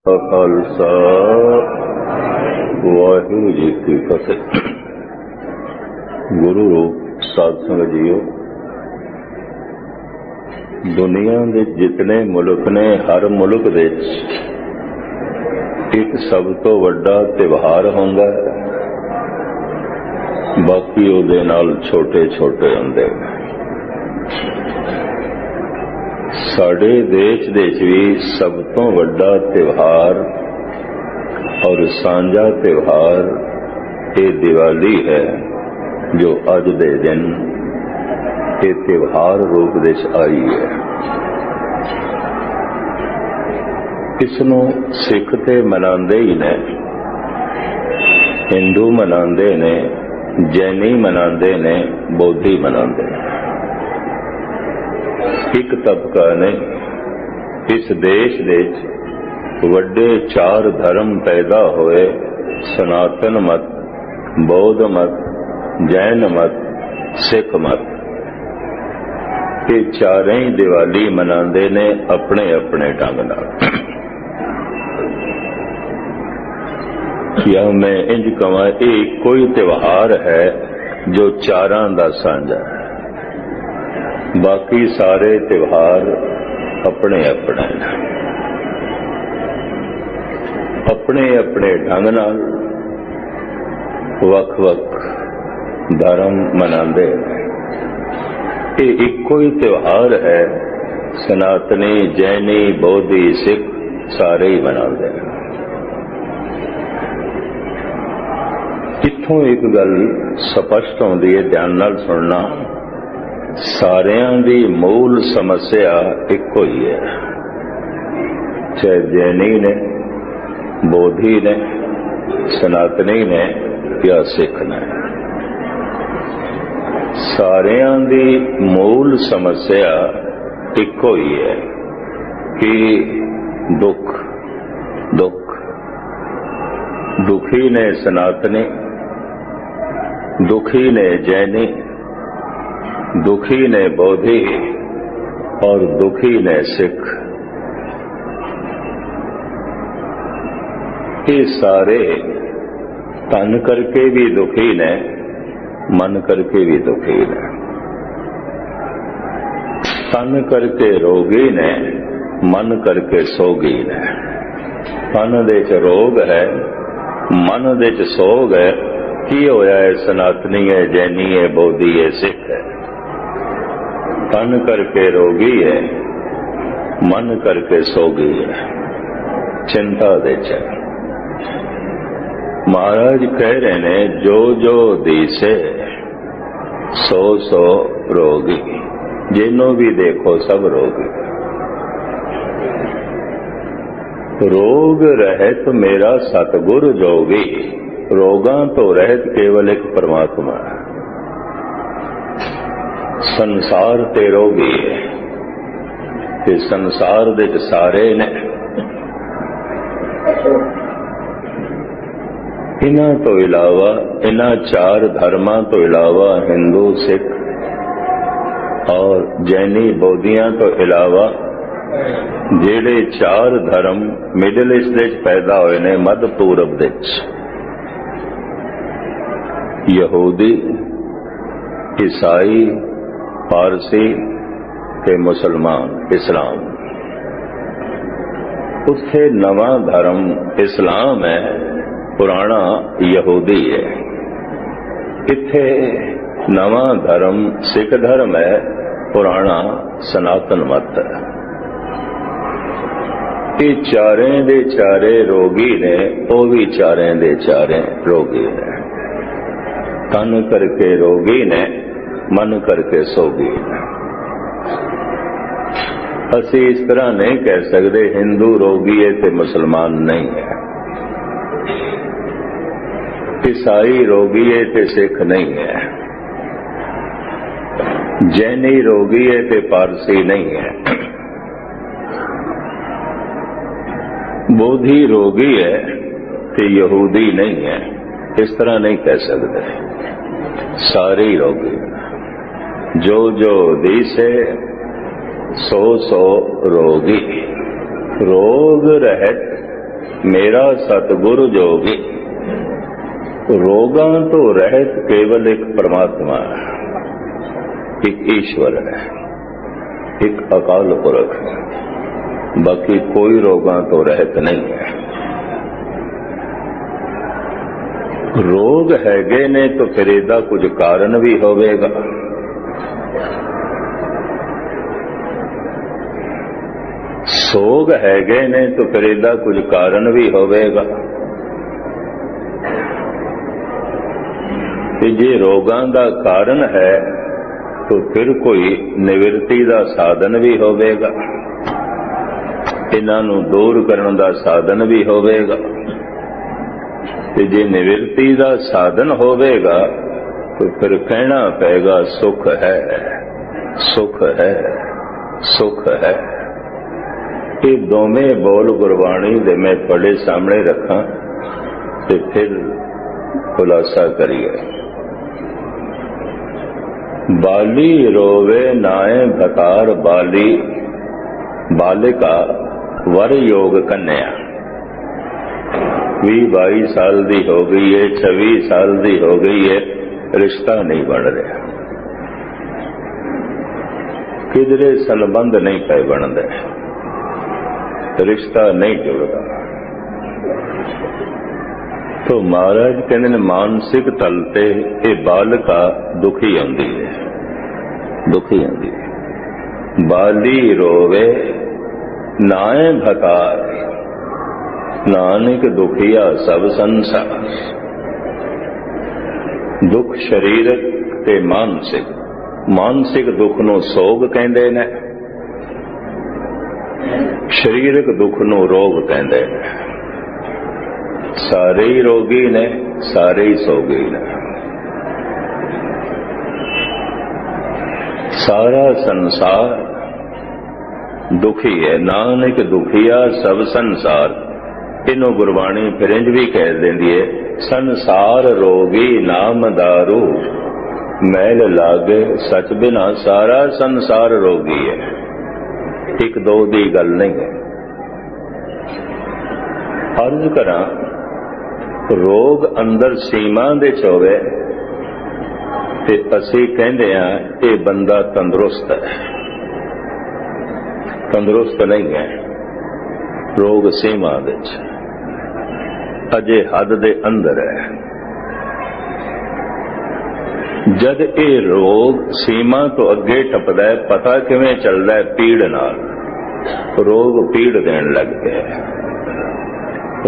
खालसा वाहिगुरू जी की फतेह। गुरु रूप साध संगत जीओ, दुनिया के जितने मुल्क ने हर मुल्क दे एक सब तो वड्डा त्योहार होंदा है, बाकी उहदे नाल छोटे छोटे हुंदे। साडे देश दे भी सब तो वड्डा त्योहार और सांझा त्योहार ये दिवाली है, जो अज दे दिन ये त्योहार रूप दे आई है। इसनू सिख ते मनांदे ही ने, हिंदू मनांदे ने, जैनी मनांदे ने, बौद्धी मनांदे ने। एक तबका ने इस देश दे वड्डे चार धर्म पैदा होए, सनातन मत, बौद्ध मत, जैन मत, सिख मत। ये चारे ही दिवाली मनांदे ने अपने अपने ढंग नाल। या मैं इंज कहां, ये कोई त्योहार है जो चारां दा सांझा है, बाकी सारे त्योहार अपने अपने अपने अपने ढंग नाल वख वख धर्म मनांदे। ये इको ही त्योहार है, सनातनी, जैनी, बौद्धी, सिख सारे ही मनांदे। इत्थों एक गल स्पष्ट आउंदी है, ध्यान नाल सुनना। सारियां दी मूल समस्या इको ही है, चाहे जैनी ने, बोधी ने, सनातनी ने या सिख ने। सारियां दी मूल समस्या इको ही है कि दुख दुख। दुखी ने सनातनी, दुखी ने जैनी, दुखी ने बौद्धि और दुखी ने सिख। ये सारे तन करके भी दुखी ने, मन करके भी दुखी ने। तन करके रोगी ने, मन करके सोगी ने। तन दे च रोग है, मन दे च सोग है। की होया है? सनातनी है, जैनी है, बौद्धि है, सिख है। तन करके रोगी है, मन करके सोगी है, चिंता दे च। महाराज कह रहे ने, जो जो दिसे सो सो रोगी। जिन्हों भी देखो सब रोगी। रोग रहित मेरा सतगुर जोगी। रोगां तो रहित केवल एक परमात्मा है। संसार ते रोगी है, ते संसार दे सारे ने। इन्हां तो इलावा, इन्हां चार धर्मां तो इलावा, हिंदू, सिख और जैनी, बौद्धियां तो इलावा जेड़े चार धर्म मिडल ईस्ट दे पैदा होए ने, मध पूरब दे यहूदी, ईसाई, पारसी के मुसलमान, इस्लाम। उत्थे नवा धर्म इस्लाम है, पुराना यहूदी है। इत्थे नवा धर्म सिख धर्म है, पुराना सनातन मत है। ये चारे दे चारे रोगी ने, वो भी चारे दे चारे रोगी ने। तन करके रोगी ने, मन करके सोगी ने। असी इस तरह नहीं कह सकते हिंदू रोगी है ते मुसलमान नहीं है, ईसाई रोगी है ते सिख नहीं है, जैनी रोगी है ते पारसी नहीं है, बोधी रोगी है ते यहूदी नहीं है। इस तरह नहीं कह सकते, सारे ही रोगी। जो जो दिसे सो सो रोगी। रोग रहित मेरा सतगुरु जोगी। रोगां तो रहित केवल एक परमात्मा है, एक ईश्वर है, एक अकाल पुरख है, बाकी कोई रोगां तो रहित नहीं है। रोग हैगे ने तो फिर इहदा कुछ कारण भी होवेगा। सोग हैगे ने तो फिर इहदा कुछ कारण भी होवेगा। कि जे रोगां दा कारण है तो फिर कोई निवृत्ति दा साधन भी होवेगा, इन्हां नूं दूर करन दा साधन भी होवेगा। ते जे निवृत्ति दा साधन होवेगा तो फिर कहना पेगा सुख है, सुख है, सुख है। ये दोवें बोल गुरबाणी दे मैं तुहाडे सामने रखां ते फिर खुलासा करिए। बाली रोवे नाए भतार बाली, बालिका वर योग कन्या। 20-22 साल दी हो गई है, 26 साल दी हो गई है, रिश्ता नहीं बन रहा, किधरे संबंध नहीं पे बनते, रिश्ता नहीं जुड़ता। तो महाराज कहते ने मानसिक तल ते ये बालिका दुखी आंदी है, दुखी आंदी है। बाली रोवे नाए भतार, नानक दुखिया सब संसार। दुख शरीरक ते मानसिक, मानसिक दुख नूं सोग कहंदे ने, शरीरक दुख नूं रोग कहंदे ने। सारे ही रोगी ने, सारे ही सोगी ने। सारा संसार दुखी है, नानक दुखिया सब संसार। इन्हों गुरबाणी फिर इंज भी कह देंदी है, संसार रोगी नाम दारू, मैल लागे सच बिना सारा संसार रोगी है। एक दो दी गल नहीं है। अर्ज करा, रोग अंदर सीमा दे होवे ते असी कहंदे आ ये बंदा तंदुरुस्त है। तंदुरुस्त नहीं है, रोग सीमा दे अजे हद दे अंदर है। जद ये रोग सीमा तो अगे टपदा है, पता किवें चलदा है? पीड़ नाल। रोग पीड़ देण लग गया,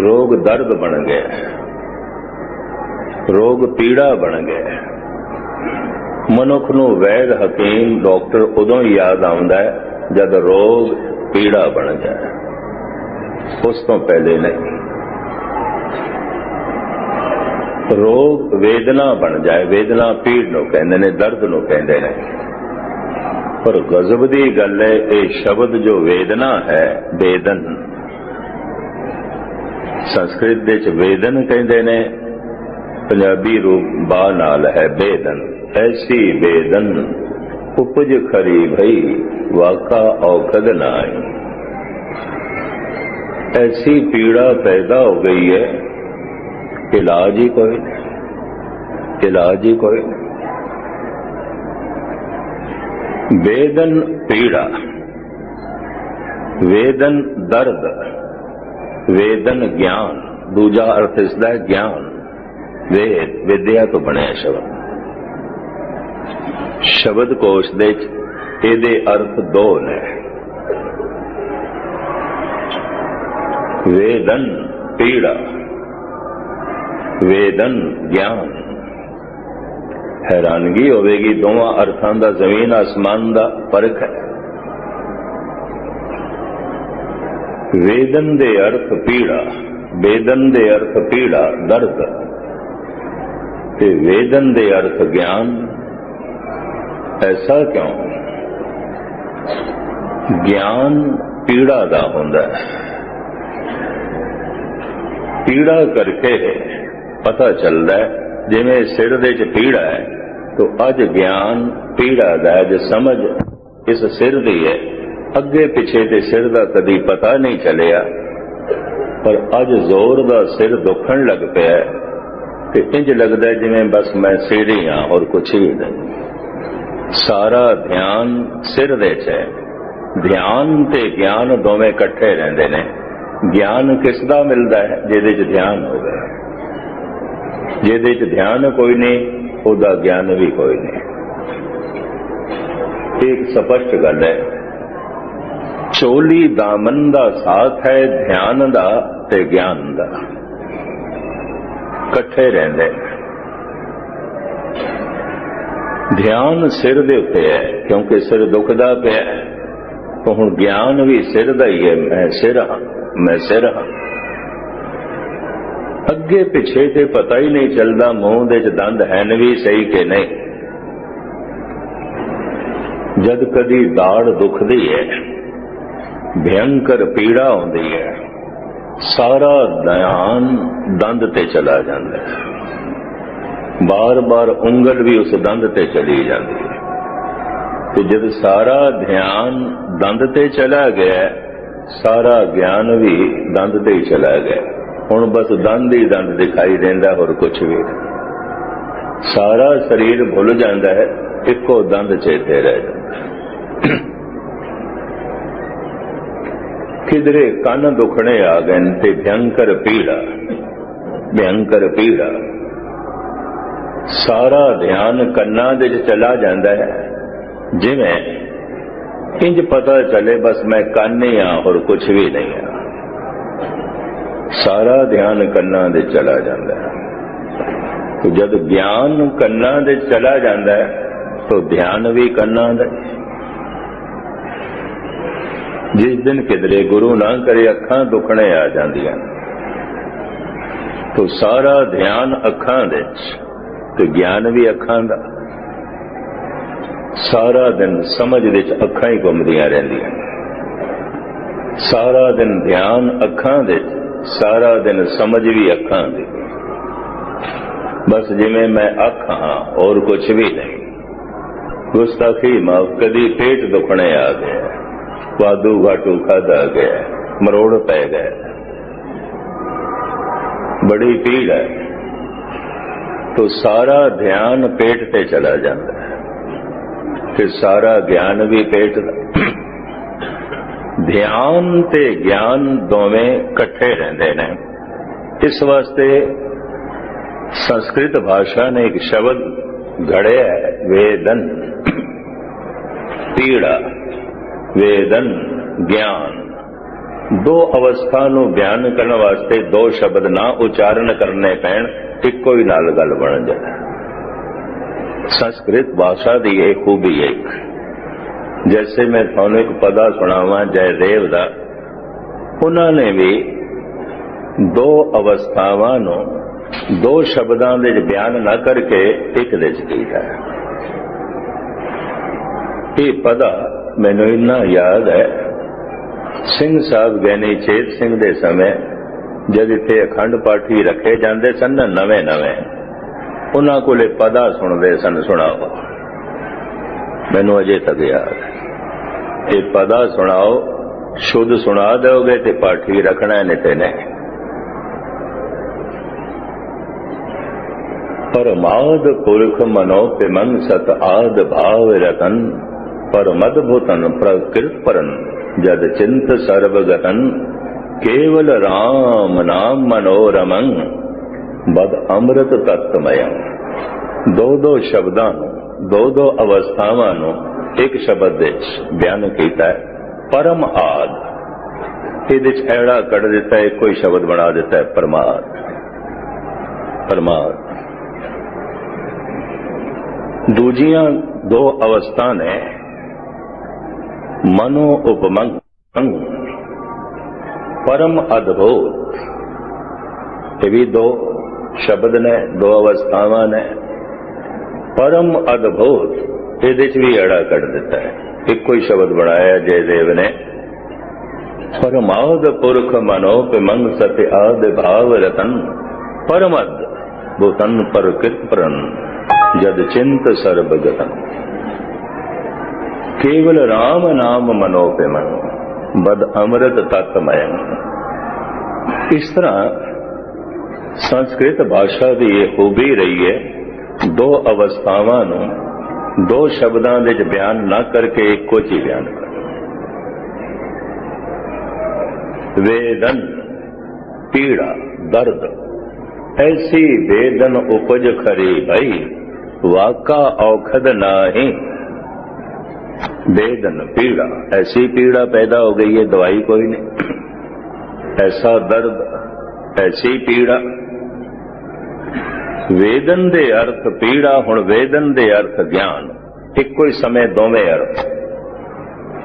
रोग दर्द बन गया, रोग पीड़ा बन गया। मनुख नूं वैद हकीम डॉक्टर उदों ही याद आउंदा है जद रोग पीड़ा बन जाए, उस तो पहले नहीं। रोग वेदना बन जाए, वेदना पीड़ नूं कहंदे ने, दर्द नूं कहंदे ने। पर गजब दी गल है, ये शब्द जो वेदना है, वेदन संस्कृत दे च वेदन कहंदे ने, पंजाबी रूप बा नाल है बेदन। ऐसी बेदन उपज खरी भई, वाका औखद नाई। ऐसी पीड़ा पैदा हो गई है, इलाज ही कोई नहीं, इलाज ही कोई नहीं। वेदन पीड़ा, वेदन दर्द, वेदन ज्ञान। दूजा अर्थ इसका है ज्ञान। वेद विद्या तो बनया शब्द। शब्द कोश दे इहदे अर्थ दो ने, वेदन पीड़ा, वेदन ज्ञान। हैरानगी होवेगी, दोवां अर्थां दा जमीन आसमान दा फर्क है। वेदन दे अर्थ पीड़ा, वेदन दे अर्थ पीड़ा दर्द, ते वेदन दे अर्थ ज्ञान। ऐसा क्यों? ज्ञान पीड़ा दा हुंदा है। पीड़ा करके पता चलता है, जिवें सिर दे च पीड़ा है तो अज ज्ञान पीड़ा दा जो समझ इस सिर दी है, अगे पिछे ते सिर दा कदी पता नहीं चलिया। पर अज जोर का सिर दुखन लग पिया ते इंज लगता है जिवें बस मैं सिर ही हाँ और कुछ भी नहीं। सारा ध्यान सिर दे च है। ध्यान ते ज्ञान दोवें इकट्ठे रहिंदे ने। ज्ञान किसदा मिलता है? जिहदे च ध्यान होवे। जिहदे च ध्यान कोई नहीं उहदा ज्ञान भी कोई नहीं। एक स्पष्ट गल है, चोली दामन दा साथ है ध्यान दा ते ज्ञान दा, इकट्ठे रहंदे। ध्यान सिर दे उत्ते है क्योंकि सिर दुखदा पिया, तो हुण ज्ञान भी सिर दा ही है। मैं सिर हाँ, मैं सिर हाँ। अगे पिछे ते पता ही नहीं चलता मूंह दे च दंद हैन भी सही कि नहीं। जद कदी दाड़ दुखदी है, भयंकर पीड़ा होंदी है, सारा ध्यान दंद ते चला जाता है। बार बार उंगल भी उस दंद ते चली जाती है। तो जब सारा ध्यान दंद ते चला गया, सारा ज्ञान भी दंद ते ही चला गया। हुण बस दंद ही दंद दिखाई देंदा और कुछ भी। सारा शरीर भुल जाता है, इको दंद चेते रह जाता। किधरे कन दुखने आ गए ते भयंकर पीड़ा, भयंकर पीड़ा। सारा ध्यान कन्ना दे चला जाता है, जिवें इंज पता चले बस मैं कन ही हाँ और कुछ भी नहीं हाँ। सारा ध्यान कन्ना दे चला जाता है। तो जब ज्ञान कन्ना दे चला जाता है तो ध्यान भी कन्ना दे। जिस दिन किधरे गुरु ना करे अखां दुखने आ जांदियां, तो सारा ध्यान अखां दे ते ज्ञान भी अखां दा। सारा दिन समझ दे अखां ही घुमदियां रहिंदियां। सारा दिन ध्यान अखां दे, सारा दिन समझ भी अखां दी। बस जिवें मैं अख हाँ और कुछ भी नहीं। गुस्ताखी माफ, कदी पेट दुखने आ गया, वादू घाटू खाधा गया, मरोड़ पै गए, बड़ी पीड़ है, तो सारा ध्यान पेट पे चला जाता है, फिर सारा ज्ञान भी पेट का। ध्यान ते ज्ञान दोवें कट्ठे रहंदे ने। इस वास्ते संस्कृत भाषा ने एक शब्द घड़िया है, वेदन। पीड़ा, वेदन, ज्ञान। दो अवस्था नूं बयान करने वास्ते दो शब्द ना उच्चारण करने पैण, इक्को ही नाल गल बन जाए। संस्कृत भाषा की यह खूबी है। जैसे मैं थानू एक पदा सुनावा जयदेव दा, उन्होंने भी दो अवस्थावां नूं दो शब्दां दे बयान न करके एक दे कीता है। ये पदा मैनू इन्ना याद है, सिंह साहब गैनी चेत सिंह दे समय जब इत्थे अखंड पाठी रखे जाते सन नवे नवे, उन्हां कोले पदा सुनते सन, सुनाओ। मैनू अजे तक याद है। ये पदा सुनाओ, शुद्ध सुना दोगे तो पाठी रखना नहीं ते नहीं। परमाद पुरख मनो पिमन सत आद भाव रतन, पर मदभुतन प्रकृत परन जद चिंत सर्वगतन, केवल राम नाम मनोरमं बद अमृत तत्वमयं। दो दो शब्दां दो दो अवस्थावां नूं एक शब्द विच बयान कीता है, परम आद। इहदे च ऐड़ा कढ़ दिता है, कोई शब्द बना दिता है परमाद। परमाद दूजियां दो अवस्था ने मनो उपमंग, परम अद्भुत। ये भी दो शब्द ने, दो अवस्थावां ने। परम अद्भुत ये भी अड़ा कर दिता है, एक कोई शब्द बनाया जयदेव ने। परमाद पुरख मनो पिमंग सत्य आद भाव रतन, परमद भूतन पर कृतपरन जद चिंत सर्वगतन, केवल राम नाम मनोपिमन बद अमृत तत्वमयं। इस तरह संस्कृत भाषा की यह खूबी रही है, दो अवस्थावां नूं दो शब्दां दे विच बयान ना करके इक्को च ही बयान कर। वेदन पीड़ा दर्द, ऐसी वेदन उपज खरी भई, वाका औखद नाही। वेदन पीड़ा, ऐसी पीड़ा पैदा हो गई है, दवाई कोई नहीं। ऐसा दर्द, ऐसी पीड़ा। वेदन दे अर्थ पीड़ा, हुण वेदन दे अर्थ ज्ञान, इक्को ही समय दोवें अर्थ।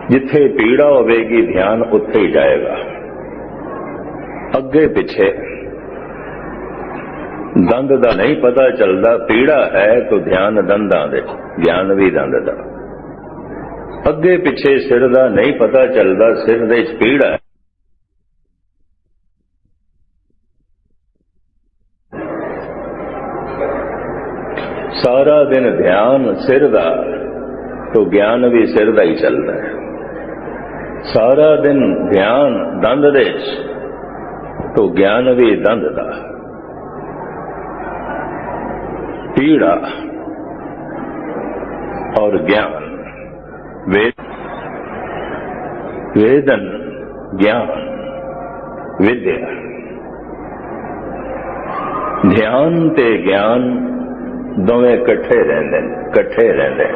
जिथे पीड़ा होवेगी ध्यान उत्थे ही जाएगा। अगे पिछे दंद दा नहीं पता चलता, पीड़ा है तो ध्यान दंदां दे, ज्ञान भी दंद दा। अगे पिछे सिर दा नहीं पता चलता, सिर दे च पीड़ा है। सारा दिन ध्यान सिर दा तो ज्ञान भी सिर दा ही चलता है। सारा दिन ध्यान दंद दे तो ज्ञान भी दंद दा। पीड़ा और ज्ञान, वेदन ज्ञान विद्या, ध्यान ते ज्ञान दोवें कट्ठे रहंदे।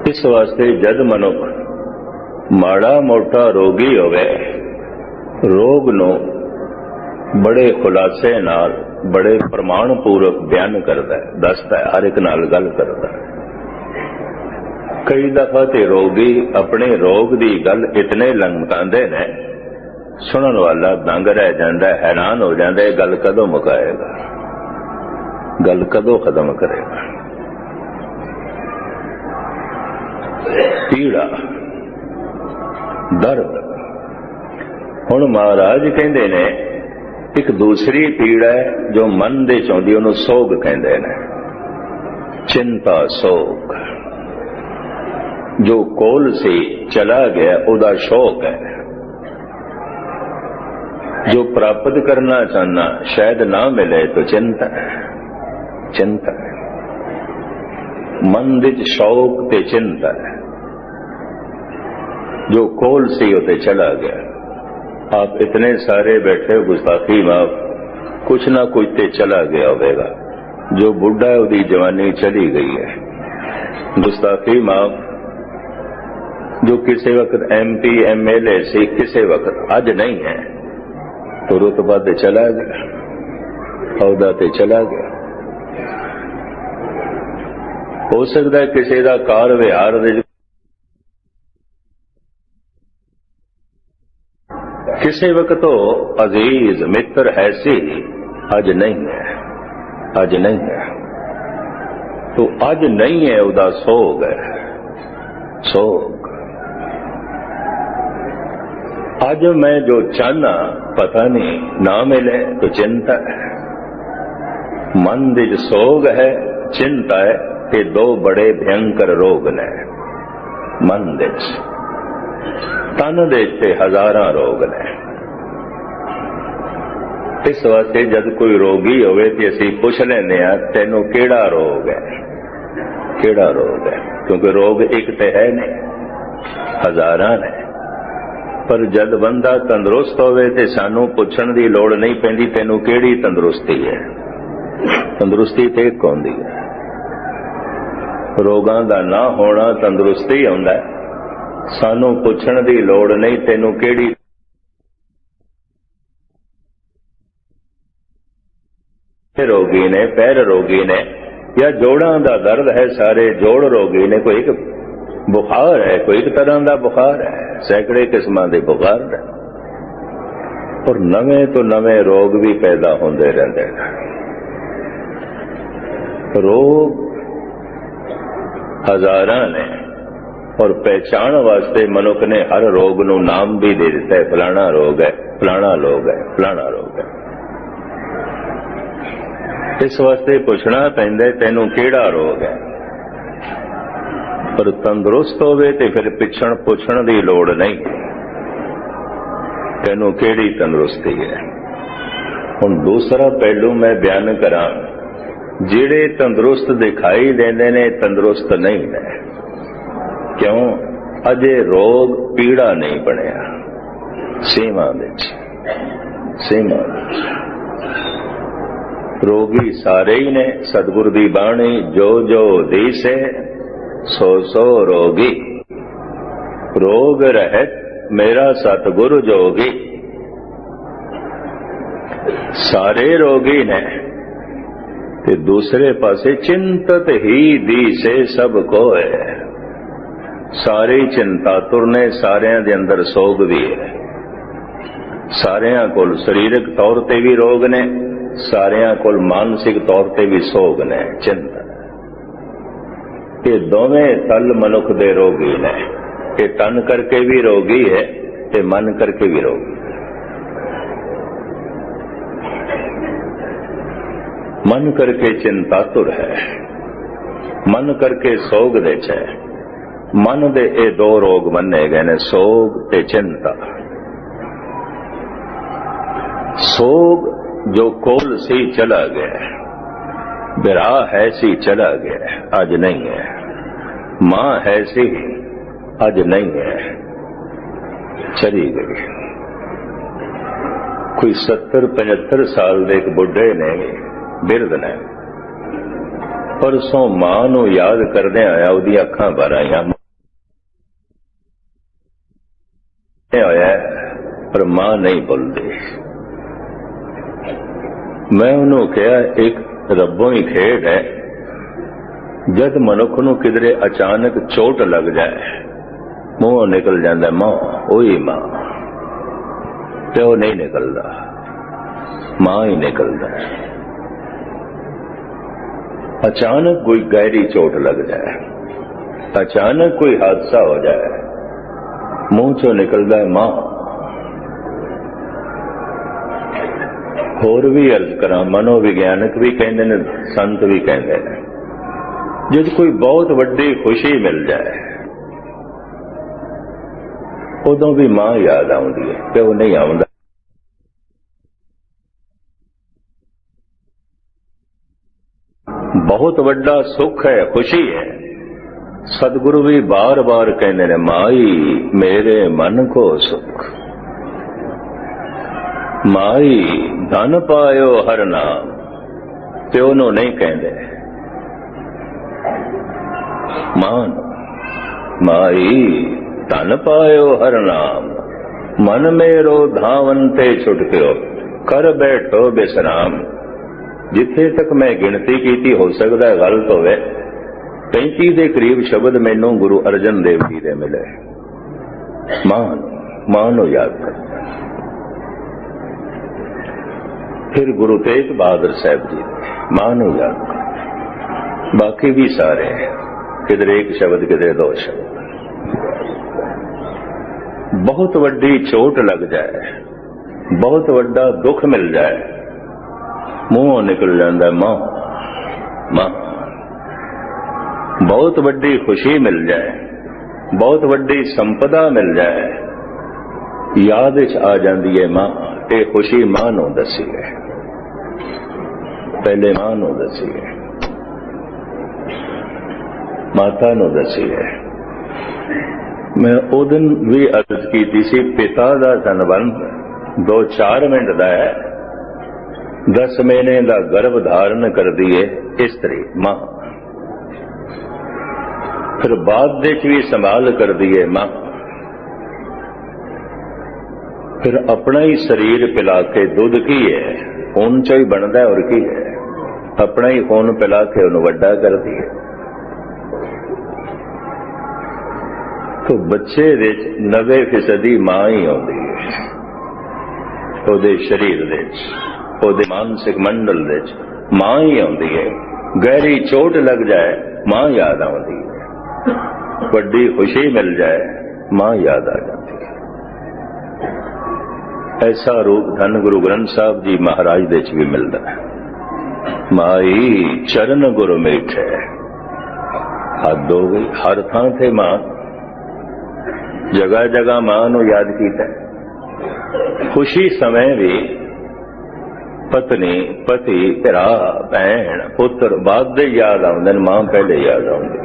इस वास्ते जद मनुख माड़ा मोटा रोगी होवे, रोग नूं बड़े खुलासे नाल बड़े प्रमाण पूर्वक बयान करता है, दसदा है, हर एक नाल गल करता है। कई दफा ते रोगी अपने रोग की गल इतने लंघांदे ने, सुनन वाला दंग रह जाता है, हैरान हो जाता है, गल कदों मुकाएगा, गल कदों खत्म करेगा। पीड़ा दर्द, हुण महाराज कहंदे ने एक दूसरी पीड़ा है जो मन दे चौंदी, उन्होंने सोग कहंदे ने। चिंता सोग, जो कोल से चला गया उदा शोक है। जो प्राप्त करना चाहना शायद ना मिले तो चिंता है, चिंता है। मन विच शौक ते चिंता है। जो कोल से होते चला गया, आप इतने सारे बैठे गुस्ताखी माफ, कुछ ना कुछ ते चला गया होगा। जो बुढ़ा है उसकी जवानी चली गई है, गुस्ताखी माफ। जो किसी वक्त MP MLA से किसी वक्त अज नहीं है तो रुतबा ते चला गया, औदा ते चला गया। हो सकता है किसी का कार विहार किसी वक्त तो अजीज मित्र है सी, अज नहीं है, अज नहीं है। तो अज नहीं है उदा सोग है, सोग। अज मैं जो चाहना पता नहीं ना मिले तो चिंता है। मन विच सोग है, चिंता है, कि दो बड़े भयंकर रोग ने मन विच। तन दे ते हजारां रोग ने। इस वास्ते जब कोई रोगी होवे ते असीं पुछ लैंदे आ, तैनूं किहड़ा रोग है, किहड़ा रोग है? क्योंकि रोग एक ते है नहीं, हजारां ने। पर जद बंदा तंदुरुस्त होवे ते सानूं पुछण दी लोड़ नहीं पैंदी, तैनूं किहड़ी तंदुरुस्ती है। तंदुरुस्ती ते इक होंदी है। रोगां दा ना होना तंदुरुस्ती हुंदा है। सानू पुछण दी लोड़ नहीं, तैनूं किहड़ी रोगी ने, पैर रोगी ने, या जोड़ां दा दर्द है, सारे जोड़ रोगी ने। कोई एक बुखार है, कोई एक तरह का बुखार है, सैकड़े किस्मां दे बुखार है। और नवें तो नवें रोग भी पैदा होंदे रहंदे ने। रोग हजारां ने, और पहचान वास्ते मनुख ने हर रोग नूं नाम भी दे दिता है। फलाना रोग है, फलाना रोग है, फलाना रोग है। इस वास्ते पुछना पैंदा तैनूं किहड़ा रोग है। पर तंदुरुस्त होवे ते फिर पिछण पुछण दी लोड़ नहीं। तैनू केड़ी तंदुरुस्ती है। हुण दूसरा पहलू मैं बयान करा, जिहड़े तंदुरुस्त दिखाई देंदे ने तंदुरुस्त नहीं ने। क्यों? अजे रोग पीड़ा नहीं बनिया सीमा विच। रोगी सारे ही ने। सतगुर दी बाणी जो जो दीसे सो सो रोगी, रोग रहत मेरा सतगुरु जोगी। सारे रोगी ने ते दूसरे पासे चिंतत ही दीसे सब कोय। सारी चिंता तुरने, सारियां दे अंदर सोग भी है। सारियां कोल शरीरक तौर ते भी रोग ने, सारियां कोल मानसिक तौर ते भी सोग ने, चिंता। ये दोवें तल मनुख दे रोगी ने। ये तन करके भी रोगी है, ये मन करके भी रोगी। मन करके चिंतातुर है, मन करके सोग दे है। मन दे ये दो रोग मन्ने गए ने, सोग ते चिंता। सोग जो कोल सी चला गया, बिरा है सी चला गया, आज नहीं है। मां है सी आज नहीं है, चली गई। कोई 70-75 साल दे एक बुढ़े ने बिरद ने परसों मां नू याद करदे आया, उहदी अखां भर आईयां। होया पर मां नहीं बोलदी। मैं उन्होंने कहा एक रब्बों ही खेड है, जद मनुख नू किधरे अचानक चोट लग जाए मुंह निकल जाता मां, ओही मां। प्यो नहीं निकलता, मां ही निकलता है। अचानक कोई गहरी चोट लग जाए, अचानक कोई हादसा हो जाए, मुंह चो निकलता है मां। होर भी अर्ज करा, मनोविज्ञानक भी कहते हैं, संत भी कहते हैं, जब कोई बहुत वड्डी खुशी मिल जाए उदों भी मां याद आउंदी है, प्यो नहीं आउंदा। बहुत वड्डा सुख है, खुशी है, सतगुरु भी बार बार कहते ने, माई मेरे मन को सुख, माई धन पायो हर नाम। प्यो नो नहीं कहते, मान माई धन पायो हर नाम। मन मेरो धावनते छुटक्यो कर बैठो बिसराम। जिथे तक मैं गिनती की हो सकता है गलत होवे, 35 के करीब शब्द मैनू गुरु अर्जन देव जी दे मिले। मां नू याद कर। फिर गुरु तेग बहादुर साहब जी मां नू याद कर। बाकी भी सारे किधरे एक शब्द किधरे दो शब्द। बहुत वड्डी चोट लग जाए, बहुत वड्डा दुख मिल जाए, मुंह निकल जाता मां मां। बहुत वड्डी खुशी मिल जाए, बहुत वड्डी संपदा मिल जाए, याद आ जाती है मां। ये खुशी मां नू दसी है, पहले मां नू दसी है, माता नू दसी है। मैं उस दिन भी अर्ज की सी, पिता का धनवंत 2-4 मिनट का है, 10 महीने का गर्भ धारण कर दिए स्त्री मां, फिर बाद भी संभाल कर दिए मां, फिर अपना ही शरीर पिला के दुध की है खून चो ही बनता है और की है, अपना ही खून पिला के उन्हें वड्डा कर दिए। तो बच्चे 90% मां ही आती है, ਉਹਦੇ शरीर ਉਹਦੇ मानसिक मंडल मां ही आती है। गहरी चोट लग जाए मां याद आती है, वड्डी खुशी मिल जाए मां याद आ जाती है। ऐसा रूप धन गुरु ग्रंथ साहब जी महाराज दे भी मिलता है। माई चरण गुरु मीठे, हद हो गई। हर थां थे मां, जगह जगह मां नू याद कीता। खुशी समय भी पत्नी पति भरा भैन पुत्र बाद दे याद आउंदे, मां पहले याद आउंदी,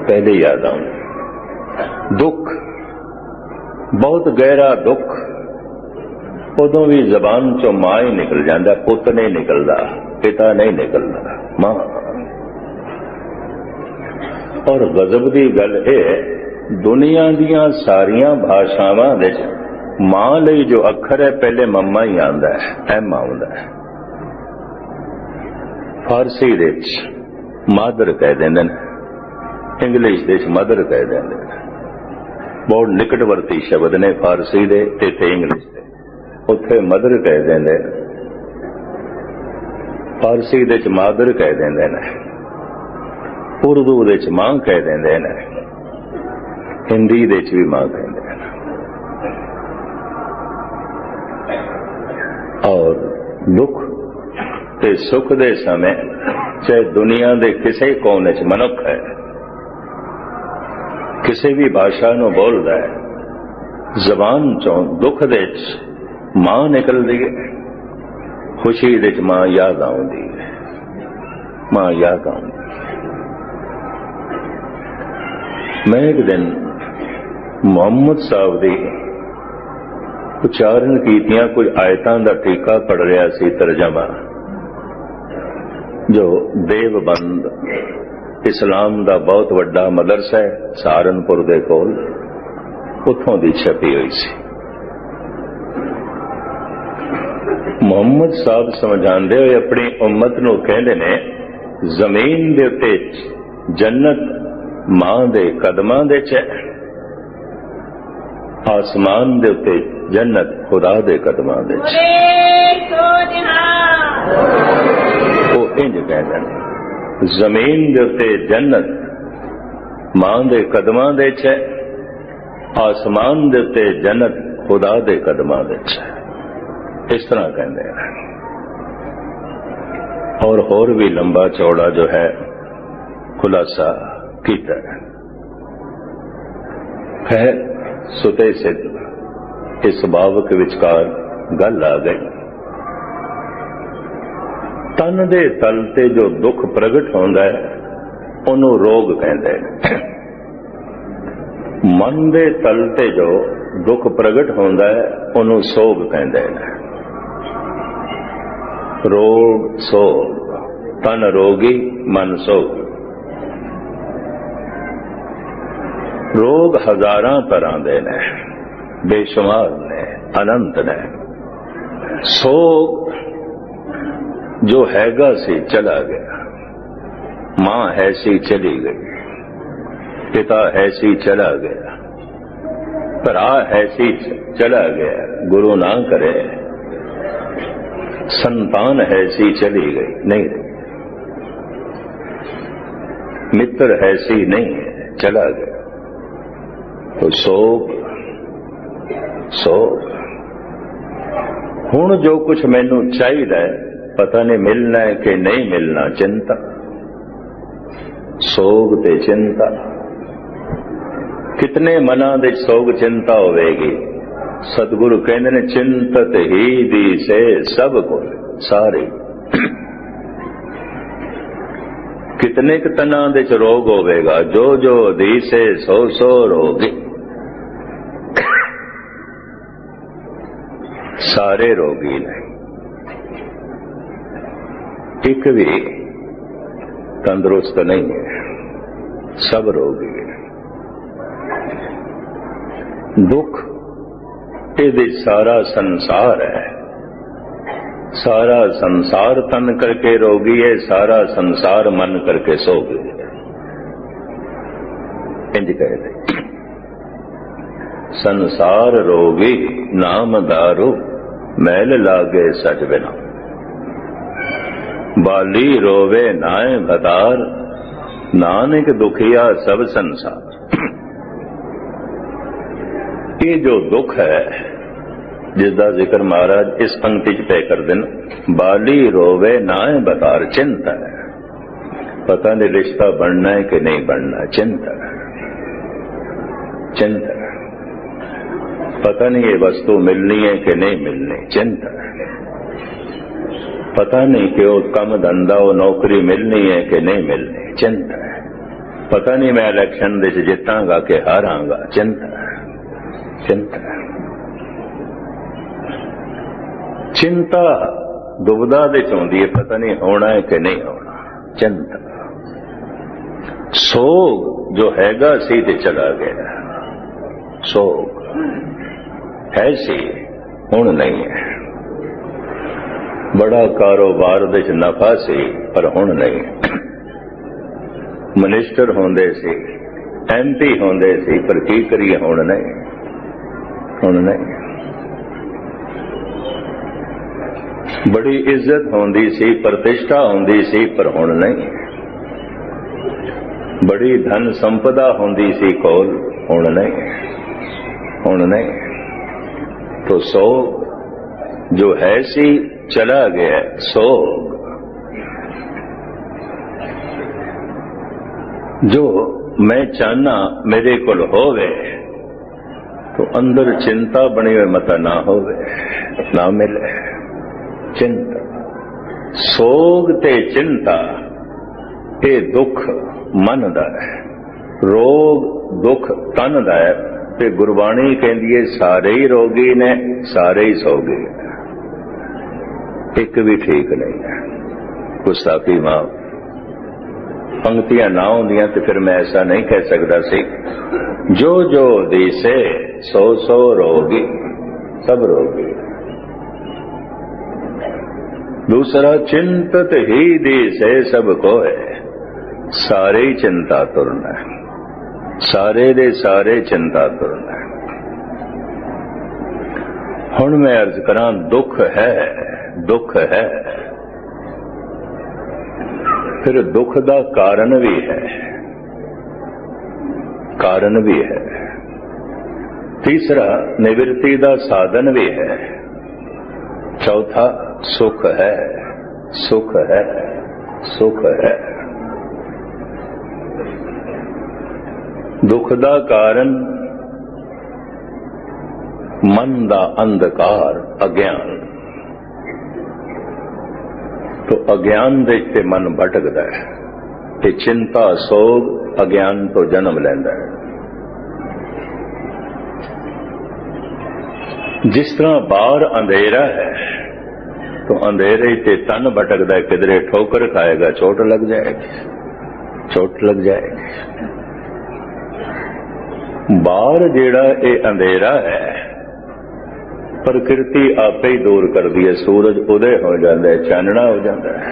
पहले याद आउंदी। दुख, बहुत गहरा दुख, उदों भी जबान चो मां ही निकल जाता, पुत नहीं निकलता, पिता नहीं निकलता, मां। और गजब की गल है, दुनिया दियां सारियां भाषावां विच मां लई जो अखर है पहले मम्मा ही आंदा है, एम आउंदा है। फारसी दे मदर कह देंदे ने, इंग्लिश दे मदर कह देंदे ने। बहुत निकटवर्ती शब्द ने फारसी दे ते इंग्लिश दे। उत्थे मदर कह देंदे, फारसी दे मादर कह देंदे ने, उर्दू दे मां कह देंदे ने, हिंदी दे भी मां कहते हैं। और दुख ते सुख दे समय चाहे दुनिया दे किसी कोने च मनुख है, किसी भी भाषा नूं बोलदा है, जबान चों दुख दे मां निकलदी है, खुशी दे मां याद आउंदी है, मां याद आउंदी। मैं एक दिन मुहम्मद साहब दी उच्चारण कीतियां कुछ आयतां दा टीका पढ़ रहा सी, तर्जमा, जो देवबंद इस्लाम दा बहुत वड्डा मदरसा है सहारनपुर दे कोल, उत्थों दी छपी हुई सी। मुहम्मद साहब समझांदे हुए अपनी उम्मत नूं कहंदे ने, जमीन दे उत्ते जन्नत मां दे कदमां दे च, आसमान दे उत्ते जन्नत खुदा दे कदमां दे च। वो इंज कहंदे ने, जमीन दे उत्ते जन्नत मां दे कदमां दे च, आसमान दे उत्ते जन्नत खुदा दे कदमां दे च। इस तरह कहते हैं। और होर भी लंबा चौड़ा जो है खुलासा कीता है। सुते से इस बावक विचकार गल आ गई। तन दे तल ते जो दुख प्रगट होंदा है उन्हों रोग कहते हैं। मन दे तल ते जो दुख प्रगट होंदा है उन्हों सोग कहते हैं। रोग सोग, तन रोगी मन सोग। रोग हजारां तरह दे ने, बेशुमार ने, अनंत ने। सोग जो हैगा सी चला गया, मां है सी चली गई, पिता है सी चला गया, भरा है सी चला गया, गुरु ना करे, संतान है सी चली गई, नहीं रही, मित्र है सी नहीं है, चला गया। तो सोग सोग। हुण जो कुछ मैनू चाहिए पता नहीं मिलना है कि नहीं मिलना, चिंता, सोग ते चिंता। कितने मना दे सोग चिंता होवेगी। सतगुरु कहते ने, चिंतत ही दी से सब को सारे। कितने क तना दे च रोग होवेगा, जो जो दी से सो सो रोगी। सारे रोगी ने, एक भी तंदुरुस्त नहीं है, सब रोगी है। दुख ये सारा संसार है। सारा संसार तन करके रोगी है, सारा संसार मन करके सोगी है। इंज कहते संसार रोगी नाम दारू, मैल लागे सच बिना। बाली रोवे नाए भतार, नानक दुखिया सब संसार। ये जो दुख है जिसका जिक्र महाराज इस पंक्ति च तय कर देना, बाली रोवे नाए भतार, चिंता है। पता नहीं रिश्ता बनना है कि नहीं बनना, चिंता है, चिंता है। पता नहीं ये वस्तु मिलनी है कि नहीं मिलनी, चिंता है। पता नहीं कि वो कम धंधा वो नौकरी मिलनी है कि नहीं मिलनी, चिंता है। पता नहीं मैं इलेक्शन दे जितांगा कि हारांगा, चिंता है, चिंता है। चिंता दुविधा दे चौंदी है, पता नहीं होना है कि नहीं होना, चिंता। सोग जो हैगा सी ते चला गया, सोग है सी हुण नहीं है। बड़ा कारोबार दे च नफा सी पर हुण नहीं है। मिनिस्टर होंदे सी, MP होंदे सी, पर की करिए हुण नहीं, हुण नहीं। बड़ी इज्जत होंदी सी, प्रतिष्ठा होंदी सी, पर हुण नहीं। बड़ी धन संपदा होंदी सी कोल, हुण नहीं, हुण नहीं। तो सोग जो है सी चला गया, सोग जो मैं चाहना मेरे को होवे, तो अंदर चिंता बनी हुई मता ना होवे, ना मिले। चिंता, सोग ते चिंता ये दुख मन दा है, रोग दुख तन दा है। ते गुरबाणी कहती है सारे ही रोगी ने, सारे ही सोगी ने, एक भी ठीक नहीं है। गुस्ताखी माफ, पंक्तियां ना होंदियां तो फिर मैं ऐसा नहीं कह सकता सी। जो जो दिसे सो सो रोगी, सब रोगी। दूसरा चिंतत ही दिसे सबको है, सारे ही चिंता तुरना है, सारे दे सारे चिंता तुरना है। हुण मैं अर्ज करा, दुख है, दुख है, फिर दुख दा कारण भी है, कारण भी है। तीसरा निवृत्ति दा साधन भी है। चौथा सुख है, सुख है, सुख है। दुख दा कारण मन दा अंधकार, अज्ञान। तो अज्ञान दे ते मन भटकदा है, ते चिंता सोग अज्ञान तो जन्म लैंदा है। जिस तरह बाहर अंधेरा है, तो अंधेरे ते तन भटकदा है, किधरे ठोकर खाएगा, चोट लग जाएगी, चोट लग जाएगी। बाहर जेड़ा ये अंधेरा है, प्रकृति आपे ही दूर कर दी है। सूरज उदय हो जाता है, चानना हो जाता है,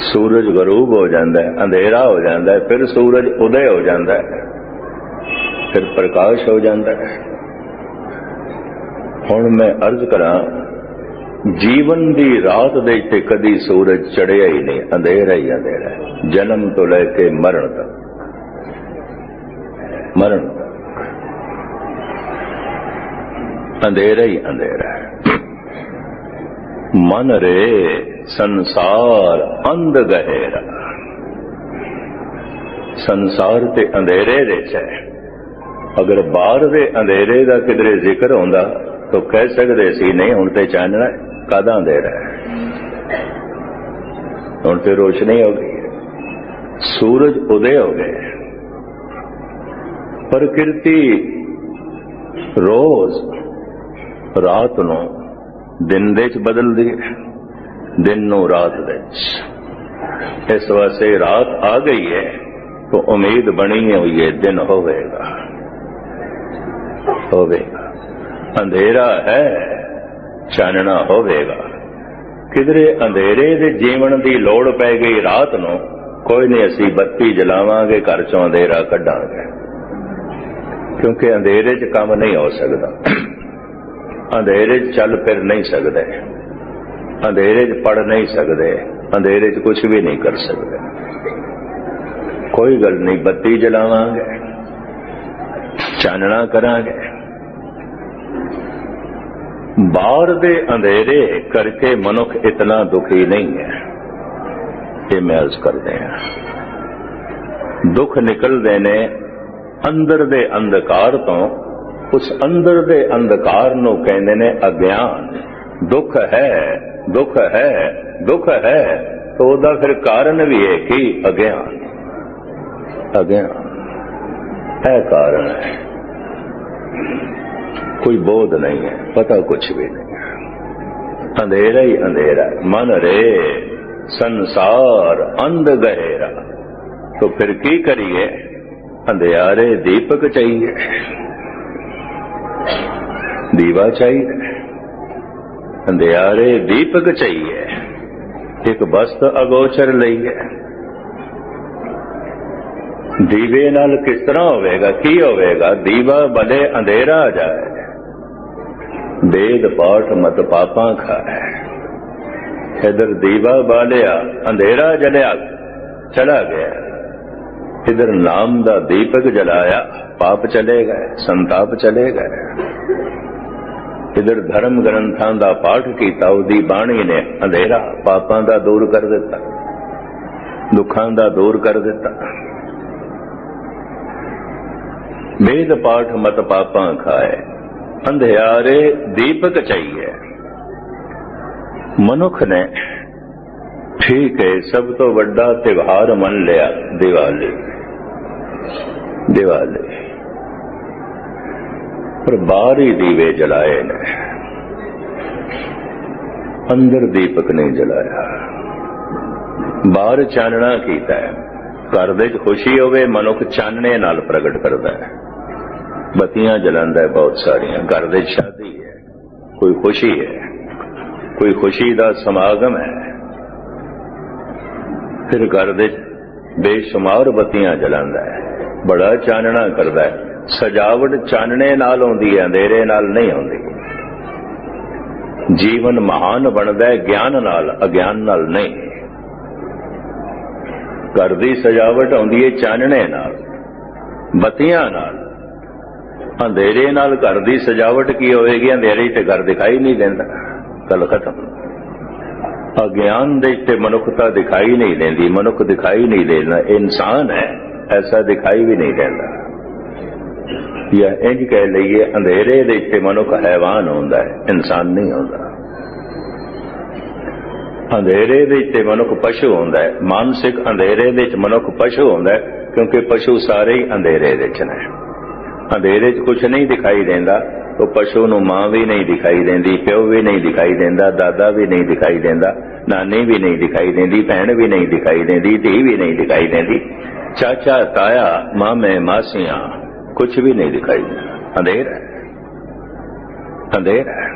सूरज गरूब हो जाता है, अंधेरा हो जाता है, फिर सूरज उदय हो जाता है, फिर प्रकाश हो जाता है। हुण मैं अर्ज करा, जीवन दी रात दे ते कदी सूरज चढ़िया ही नहीं, अंधेरा ही अंधेरा है, जन्म तो लेके मरण तक, मरण तक अंधेरा ही अंधेरा है। मन रे संसार अंध गहेरा, संसार ते अंधेरे दे च है। अगर बाहर दे अंधेरे दा किधरे जिक्र होंदा तो कह सकते सी नहीं हुण ते चानना है, कादा अंधेरा है, हुण ते रोशनी हो गई है, सूरज उदय हो गए। प्रकृति रोज रात नूं दिन दे च बदल दी, दिन नूं रात दे च। इस वास्ते रात आ गई है तो उम्मीद बनी हुई है दिन होवेगा, होवेगा। अंधेरा है, चानना होवेगा। किधरे अंधेरे दे जीवन दी लोड़ पै गई रात नूं, कोई नहीं असी बत्ती जलावांगे, घर चों अंधेरा कढांगे, क्योंकि अंधेरे च काम नहीं हो सकता, अंधेरे च चल फिर नहीं सकते, अंधेरे च पढ़ नहीं सकते, अंधेरे च कुछ भी नहीं कर सकते। कोई गल नहीं, बत्ती जलावांगे, चानना करांगे। बाहर दे अंधेरे करके मनुख इतना दुखी नहीं है, ये मैं अर्ज करते हैं। दुख निकल देने अंदर दे अंधकार तो उस अंदर दे अंधकार नूं कहंदे ने अज्ञान। दुख है, दुख है, दुख है, तो उहदा फिर कारण भी है कि अज्ञान। अज्ञान है कारण है, कोई बोध नहीं है, पता कुछ भी नहीं है, अंधेरा ही अंधेरा। मन रे संसार अंध गहरा, तो फिर की करिए, अंधियारे दीपक चाहिए, दीवा चाहिए, अंधियारे दीपक चाहिए, एक वस्त अगोचर लईए। दीवे नाल किस तरह होवेगा, की होवेगा, दीवा भले अंधेरा आ जाए, वेद पाठ मत पापा खाए। इधर दीवा बालिया अंधेरा जलिया चला गया, इधर नाम दा दीपक जलाया पाप चले गए, संताप चले गए। इधर धर्म ग्रंथां दा पाठ कीता, उदी बाणी ने अंधेरा पापां दा दूर कर दिता, दुखां दा दूर कर दिता। वेद पाठ मत पापा खाए, अंधियारे दीपक चाहिए। मनुख ने ठीक है सब तो बड़ा त्योहार मन लिया दिवाली, दिवाली, पर बाहर ही दीवे जलाए ने, अंदर दीपक नहीं जलाया। बाहर चानना कीता है, घर दे खुशी होवे मनुख चानने नाल प्रगट करता है, बत्तियां जलांदा है बहुत सारियां। घर दे शादी है, कोई खुशी है, कोई खुशी दा समागम है, फिर घर दे बेशुमार बत्तियां जलांदा है, बड़ा चानना करदा है। सजावट चानने नाल होंदी है, अंधेरे नाल नहीं होंदी। जीवन महान बनदा है ज्ञान नाल, अज्ञान नाल नहीं। घर दी सजावट होंदी है चानने नाल, बत्तियां नाल। अंधेरे नाल घर दी सजावट की होएगी, अंधेरे च घर दिखाई नहीं देंदा, गल खत्म। अज्ञान दे ते मनुखता दिखाई नहीं देंदी, मनुख दिखाई नहीं देना, इंसान है ऐसा दिखाई भी नहीं देता। या इंज कह लीए अंधेरे दे ते मनुख हैवान होंदा है, इंसान नहीं होंदा। अंधेरे दे ते मनुख पशु होंदा है, मानसिक अंधेरे दे मनुख पशु होंदा है, क्योंकि पशु सारे ही अंधेरे दे ने। अंधेरे च कुछ नहीं दिखाई देंदा, तो पशु नूं मां भी नहीं दिखाई देंदी, प्यो भी नहीं दिखाई देंदा, दादा भी नहीं दिखाई देंदा, नानी भी नहीं दिखाई देंदी, भैन भी नहीं दिखाई देंदी, धी भी नहीं दिखाई देंदी, चाचा ताया मामे मासियां कुछ भी नहीं दिखाई देंदा। अंधेरा है, अंधेरा है।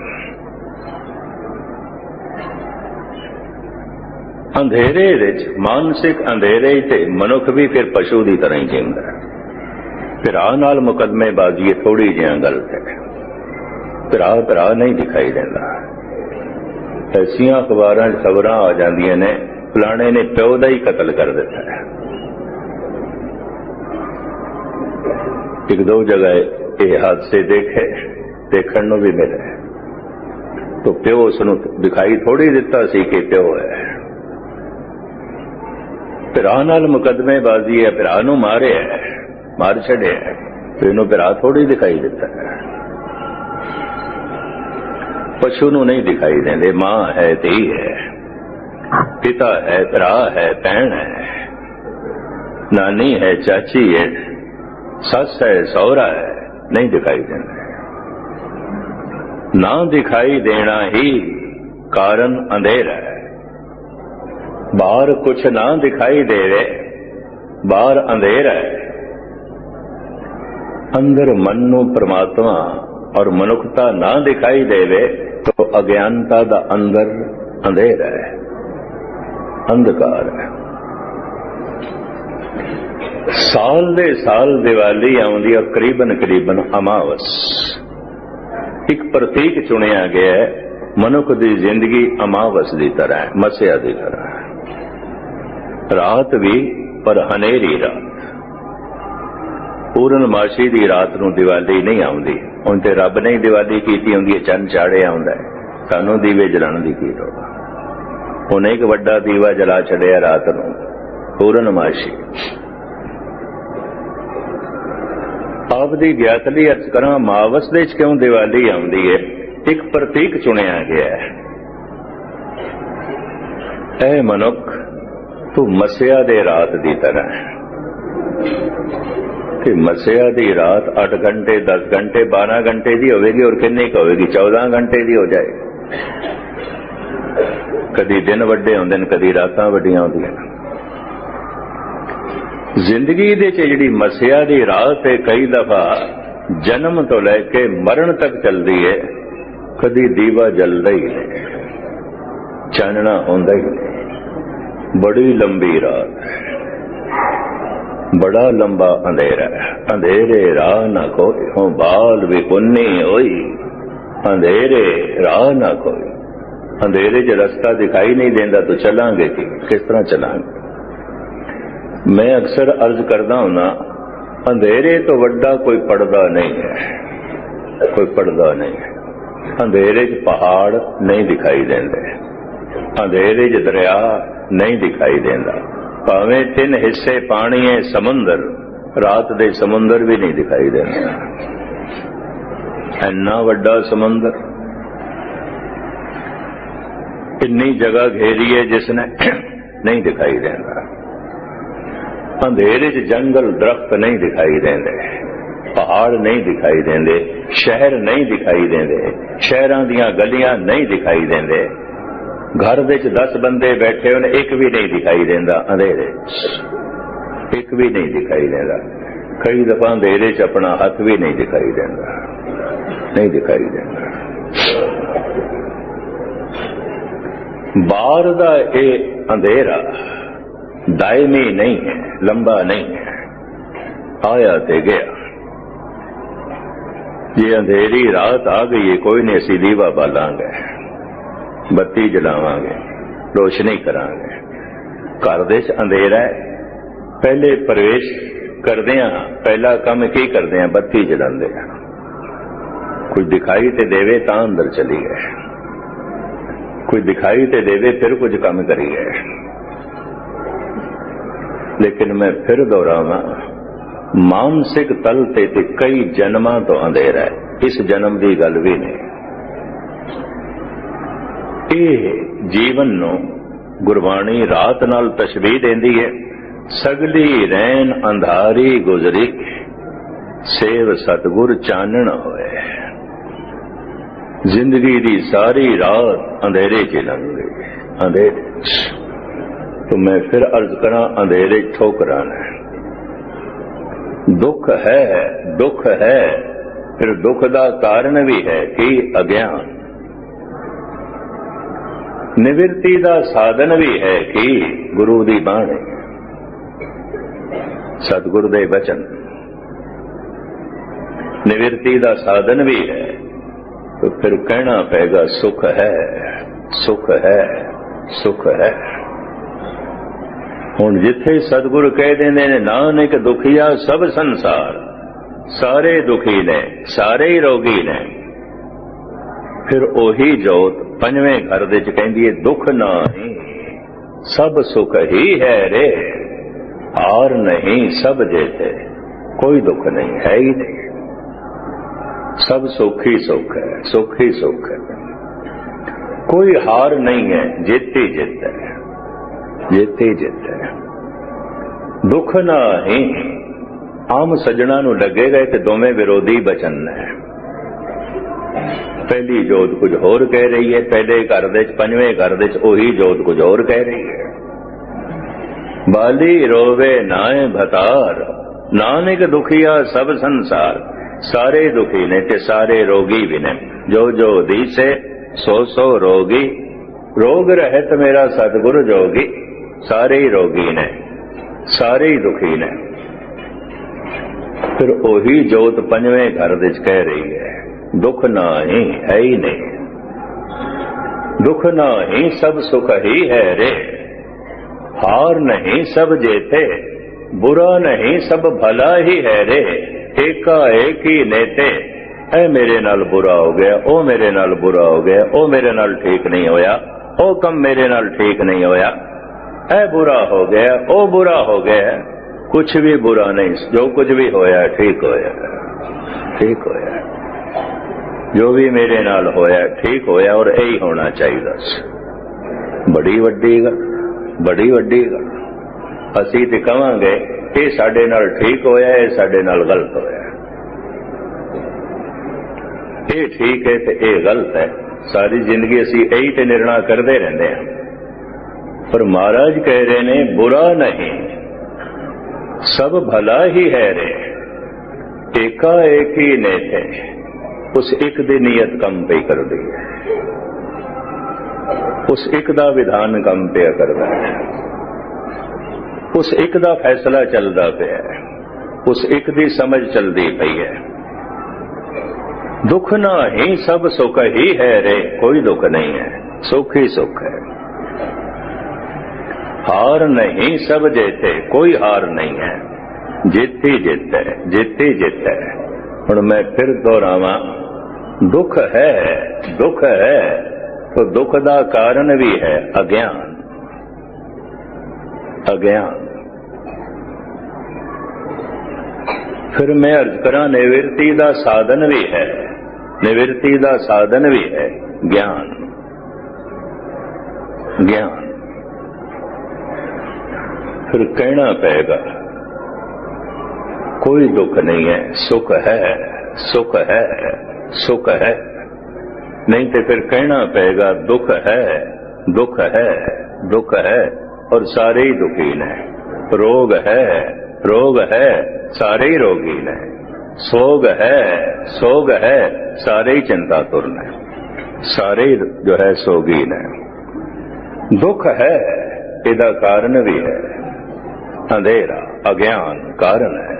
अंधेरे विच मानसिक अंधेरे ते मनुख भी फिर पशु की तरह ही जींदा है। भरा नाल मुकदमेबाजी थोड़ी जिहा गलत है, भरा भरा नहीं दिखाई देता। ऐसियां अखबारां खबरां आ जांदियां ने फलाणे ने प्यो दा ही कतल कर दिता है। एक दो जगह ये हादसे देखे, देखण नूं भी मिले, तो प्यो उसनूं दिखाई थोड़ी दिता सी कि प्यो है। भरा नाल मुकदमेबाजी है, भरा नूं मारे है, मार छड़े है, तो इनू भरा थोड़ी दिखाई देता है। पशु नूं नहीं दिखाई देंदे, मां है, धी है, पिता है, भरा है, भैन है, नानी है, चाची है, सस है, सौरा है, नहीं दिखाई देंदे। ना दिखाई देना ही कारण अंधेरा है। बाहर कुछ ना दिखाई देवे, बाहर अंधेरा है। अंदर मन नूं परमात्मा और मनुखता ना दिखाई देवे, तो अज्ञानता दा अंदर अंधेरा है, अंधकार है। साल दे साल दिवाली आउंदी और करीबन करीबन अमावस एक प्रतीक चुनिया गया है। मनुख दी जिंदगी अमावस की तरह है, मस्या की तरह है। रात भी पर हनेरी रात। पूर्णमासी की रात नूं दिवाली नहीं आउंदी, उन ते रब ने दिवाली कीती हुंदी है, चंद चाड़े आउंदा है, सानू दीवे जलाण दी की लोड़। उन्हें एक वड्डा दीवा जला छड़िया रात नूं, पूर्णमासी। ਆਪ ਦੀ ਗਿਆਤ ਲਈ ਅਰਜ਼ ਕਰਾਂ, ਮਾਵਸ ਦੇ ਵਿੱਚ ਕਿਉਂ ਦੀਵਾਲੀ ਆਉਂਦੀ ਹੈ? ਇੱਕ ਪ੍ਰਤੀਕ ਚੁਣਿਆ ਗਿਆ ਹੈ। ਐ ਮਨੁੱਖ, ਤੂੰ ਮੱਸਿਆ ਦੇ ਰਾਤ ਦੀ ਤਰ੍ਹਾਂ ਹੈ ਕਿ ਮੱਸਿਆ ਦੀ ਰਾਤ 8 ਘੰਟੇ 10 ਘੰਟੇ 12 ਘੰਟੇ ਦੀ ਹੋਵੇਗੀ, ਔਰ ਕਿੰਨੀ ਕੁ ਹੋਵੇਗੀ? 14 ਘੰਟੇ ਦੀ ਹੋ ਜਾਏ। ਕਦੀ ਦਿਨ ਵੱਡੇ ਹੁੰਦੇ ਨੇ, ਕਦੀ ਰਾਤਾਂ ਵੱਡੀਆਂ ਹੁੰਦੀਆਂ। ਜ਼ਿੰਦਗੀ ਦੇ ਚ ਜਿਹੜੀ ਮੱਸਿਆ ਦੀ ਰਾਤ ਹੈ, ਕਈ ਦਫਾ ਜਨਮ ਤੋਂ ਲੈ ਕੇ ਮਰਨ ਤੱਕ ਚੱਲਦੀ ਹੈ। ਕਦੀ ਦੀਵਾ ਜਲਦਾ ਹੀ ਨਹੀਂ, ਚਾਨਣਾ ਹੁੰਦਾ ਹੀ ਨਹੀਂ। ਬੜੀ ਲੰਬੀ ਰਾਤ, ਬੜਾ ਲੰਬਾ ਅੰਧੇਰਾ, ਅੰਧੇਰੇ ਰਾਹ ਨਾ ਕੋਈ, ਹੋ ਬਾਲ ਵੀ ਪੁੰਨੀ ਹੋਈ, ਅੰਧੇਰੇ ਰਾਹ ਨਾ ਕੋਈ। ਅੰਧੇਰੇ 'ਚ ਰਸਤਾ ਦਿਖਾਈ ਨਹੀਂ ਦਿੰਦਾ ਤਾਂ ਚੱਲਾਂਗੇ ਕਿਸ ਤਰ੍ਹਾਂ ਚੱਲਾਂਗੇ? ਮੈਂ ਅਕਸਰ ਅਰਜ਼ ਕਰਦਾ ਹੁੰਦਾ, ਅੰਧੇਰੇ ਤੋਂ ਵੱਡਾ ਕੋਈ ਪਰਦਾ ਨਹੀਂ ਹੈ, ਕੋਈ ਪਰਦਾ ਨਹੀਂ ਹੈ। ਅੰਧੇਰੇ 'ਚ ਪਹਾੜ ਨਹੀਂ ਦਿਖਾਈ ਦਿੰਦੇ, ਅੰਧੇਰੇ 'ਚ ਦਰਿਆ ਨਹੀਂ ਦਿਖਾਈ ਦਿੰਦਾ। ਭਾਵੇਂ 3 ਹਿੱਸੇ ਪਾਣੀ ਹੈ ਸਮੁੰਦਰ, ਰਾਤ ਦੇ ਸਮੁੰਦਰ ਵੀ ਨਹੀਂ ਦਿਖਾਈ ਦਿੰਦਾ। ਇੰਨਾ ਵੱਡਾ ਸਮੁੰਦਰ, ਇੰਨੀ ਜਗ੍ਹਾ ਘੇਰੀ ਹੈ ਜਿਸਨੇ ਨਹੀਂ ਦਿਖਾਈ ਦਿੰਦਾ। ਅੰਧੇਰੇ 'ਚ ਜੰਗਲ ਦਰਖਤ ਨਹੀਂ ਦਿਖਾਈ ਦਿੰਦੇ, ਪਹਾੜ ਨਹੀਂ ਦਿਖਾਈ ਦਿੰਦੇ, ਸ਼ਹਿਰ ਨਹੀਂ ਦਿਖਾਈ ਦਿੰਦੇ, ਸ਼ਹਿਰਾਂ ਦੀਆਂ ਗਲੀਆਂ ਨਹੀਂ ਦਿਖਾਈ ਦਿੰਦੇ। ਘਰ ਦੇ 'ਚ 10 ਬੰਦੇ ਬੈਠੇ ਹੋਣ, ਇੱਕ ਵੀ ਨਹੀਂ ਦਿਖਾਈ ਦਿੰਦਾ ਅੰਧੇਰੇ 'ਚ, ਇੱਕ ਵੀ ਨਹੀਂ ਦਿਖਾਈ ਦਿੰਦਾ। ਕਈ ਦਫਾ ਅੰਧੇਰੇ 'ਚ ਆਪਣਾ ਹੱਥ ਵੀ ਨਹੀਂ ਦਿਖਾਈ ਦਿੰਦਾ, ਨਹੀਂ ਦਿਖਾਈ ਦਿੰਦਾ। ਬਾਹਰ ਦਾ ਇਹ ਅੰਧੇਰਾ ਦਾਇਮੀ ਨਹੀਂ ਹੈ, ਲੰਬਾ ਨਹੀਂ ਹੈ, ਆਇਆ ਤੇ ਗਿਆ। ਜੇ ਅੰਧੇਰੀ ਰਾਤ ਆ ਗਈ ਹੈ, ਕੋਈ ਨਹੀਂ, ਅਸੀਂ ਦੀਵਾ ਬਾਲਾਂਗੇ, ਬੱਤੀ ਜਲਾਵਾਂਗੇ, ਰੋਸ਼ਨੀ ਕਰਾਂਗੇ। ਘਰ ਦੇ 'ਚ ਅੰਧੇਰਾ ਹੈ, ਪਹਿਲੇ ਪ੍ਰਵੇਸ਼ ਕਰਦੇ ਹਾਂ, ਪਹਿਲਾ ਕੰਮ ਕੀ ਕਰਦੇ ਹਾਂ? ਬੱਤੀ ਜਲਾਉਂਦੇ ਹਾਂ। ਕੁਝ ਦਿਖਾਈ ਤੇ ਦੇਵੇ ਤਾਂ ਅੰਦਰ ਚਲੀ ਗਏ, ਕੋਈ ਦਿਖਾਈ ਤੇ ਦੇਵੇ ਫਿਰ ਕੁਝ ਕੰਮ ਕਰੀਏ। ਲੇਕਿਨ ਮੈਂ ਫਿਰ ਦੁਹਰਾਵਾਂ, ਮਾਨਸਿਕ ਤਲ ਤੇ ਕਈ ਜਨਮਾਂ ਤੋਂ ਅੰਧੇਰਾ ਹੈ, ਇਸ ਜਨਮ ਦੀ ਗੱਲ ਵੀ ਨਹੀਂ। ਇਹ ਜੀਵਨ ਨੂੰ ਗੁਰਬਾਣੀ ਰਾਤ ਨਾਲ ਤਸ਼ਬੀਹ ਦਿੰਦੀ ਹੈ। ਸਗਲੀ ਰੈਨ ਅੰਧਾਰੀ ਗੁਜ਼ਰੀ, ਸੇਵ ਸਤਿਗੁਰ ਚਾਨਣ ਹੋਏ। ਜ਼ਿੰਦਗੀ ਦੀ ਸਾਰੀ ਰਾਤ ਅੰਧੇਰੇ 'ਚ ਲੰਘ ਗਈ, ਅੰਧੇਰੇ 'ਚ। तो मैं फिर अर्ज करा, अंधेरे ठोकराना है। दुख है, फिर दुख का कारण भी है कि अज्ञान। निवृत्ति का साधन भी है कि गुरु दी बाणी, सतगुरु दे वचन। निवृत्ति का साधन भी है, तो फिर कहना पेगा सुख है, सुख है, सुख है। ਹੁਣ ਜਿੱਥੇ ਸਤਿਗੁਰ ਕਹਿ ਦਿੰਦੇ ਨੇ, ਨਾਨਕ ਦੁਖੀਆ ਸਭ ਸੰਸਾਰ, ਸਾਰੇ ਦੁਖੀ ਨੇ, ਸਾਰੇ ਹੀ ਰੋਗੀ ਨੇ। ਫਿਰ ਉਹੀ ਜੋਤ ਪੰਜਵੇਂ ਘਰ ਦੇ ਚ ਕਹਿੰਦੀ ਹੈ, ਦੁੱਖ ਨਹੀਂ ਸਭ ਸੁਖ ਹੀ ਹੈ ਰੇ, ਹਾਰ ਨਹੀਂ ਸਭ ਜੇਤੇ। ਕੋਈ ਦੁੱਖ ਨਹੀਂ ਹੈ ਹੀ ਨਹੀਂ, ਸਭ ਸੁਖ ਹੀ ਸੁਖ ਹੈ, ਸੁਖ ਹੀ ਸੁਖ ਹੈ। ਕੋਈ ਹਾਰ ਨਹੀਂ ਹੈ, ਜੇਤੇ ਜਿੱਤ ਹੈ, ਜੇਤੇ ਜਿੱਤ ਹੈ। ਦੁੱਖ ਨਹੀਂ। ਆਮ ਸੱਜਣਾ ਨੂੰ ਲੱਗੇਗਾ ਕਿ ਦੋਵੇਂ ਵਿਰੋਧੀ ਬਚਨ ਨੇ। ਪਹਿਲੀ ਜੋਤ ਕੁਝ ਹੋਰ ਕਹਿ ਰਹੀ ਹੈ, ਪਹਿਲੇ ਘਰ ਦੇ ਚ, ਪੰਜਵੇਂ ਘਰ ਦੇ ਚ ਉਹੀ ਜੋਤ ਕੁਝ ਹੋਰ ਕਹਿ ਰਹੀ ਹੈ। ਬਾਲੀ ਰੋਵੇ ਨਾਏ ਭਤਾਰ, ਨਾਨਕ ਦੁਖੀਆ ਸਭ ਸੰਸਾਰ। ਸਾਰੇ ਦੁਖੀ ਨੇ ਤੇ ਸਾਰੇ ਰੋਗੀ ਵੀ ਨੇ। ਜੋ ਜੋ ਦੀਸੇ ਸੋ ਸੋ ਰੋਗੀ, ਰੋਗ ਰਹਿਤ ਮੇਰਾ ਸਤਿਗੁਰ ਜੋਗੀ। ਸਾਰੇ ਹੀ ਰੋਗੀ ਨੇ, ਸਾਰੇ ਹੀ ਦੁਖੀ ਨੇ। ਫਿਰ ਉਹੀ ਜੋਤ ਪੰਜਵੇਂ ਘਰ ਦੇ ਚ ਕਹਿ ਰਹੀ ਹੈ, ਦੁੱਖ ਨਹੀਂ ਹੈ ਹੀ ਨਹੀਂ, ਦੁੱਖ ਨਹੀਂ ਸਭ ਸੁਖ ਹੀ ਹੈ ਰੇ, ਹਾਰ ਨਹੀਂ ਸਭ ਜੇਤੇ, बुरा नहीं सब भला ही है रे, एका एक ही नेते। ऐ मेरे नाल बुरा हो गया, ओ मेरे नाल बुरा हो गया, ओ मेरे नाल ठीक नहीं होया, ओ कम मेरे नाल ठीक नहीं होया, ऐ बुरा हो गया, ओ बुरा हो गया। कुछ भी बुरा नहीं, जो कुछ भी होया ठीक होया। ठीक होया, जो भी मेरे नाल होया ठीक होया और यही होना चाहिए सी। बड़ी वड्डी गल, बड़ी वड्डी गल। असीं ते कहांगे ये साडे नाल ठीक होया, ये साडे नाल गलत होया, ये ठीक है ते ये गलत है। सारी जिंदगी असीं यही ते निर्णय करते रहंदे हां। पर महाराज कह रहे ने बुरा नहीं सब भला ही है रे, एका एक ही ने थे उस एक दी नीयत कम पे कर दी है, उस एक दा विधान कम पे करदा है, उस एक दा फैसला चलदा पिया है, उस एक दी समझ चलदी पई है। दुख ना ही सब सुख ही है रे, कोई दुख नहीं है, सुख ही सुख है। हार नहीं सब जीते, कोई हार नहीं है, जीत ही जीत है, जीत ही जीत है। और मैं फिर दोहरावा, दुख है, दुख है तो दुख का कारण भी है अज्ञान, अज्ञान। फिर मैं अर्ज करा निवृत्ति का साधन भी है, निवृत्ति का साधन भी है ज्ञान, ज्ञान। फिर कहना पड़ेगा कोई दुख नहीं है, सुख है, सुख है, सुख है। नहीं तो फिर कहना पड़ेगा दुख है, दुख है, दुख है और सारे ही दुखी ने। रोग है, रोग है, सारे ही रोगी ने। सोग है, सोग है, सारे ही चिंतातुर ने, सारे ही जो है सोगी ने। दुख है, इसका कारण भी है अंधेरा, अज्ञान कारण है,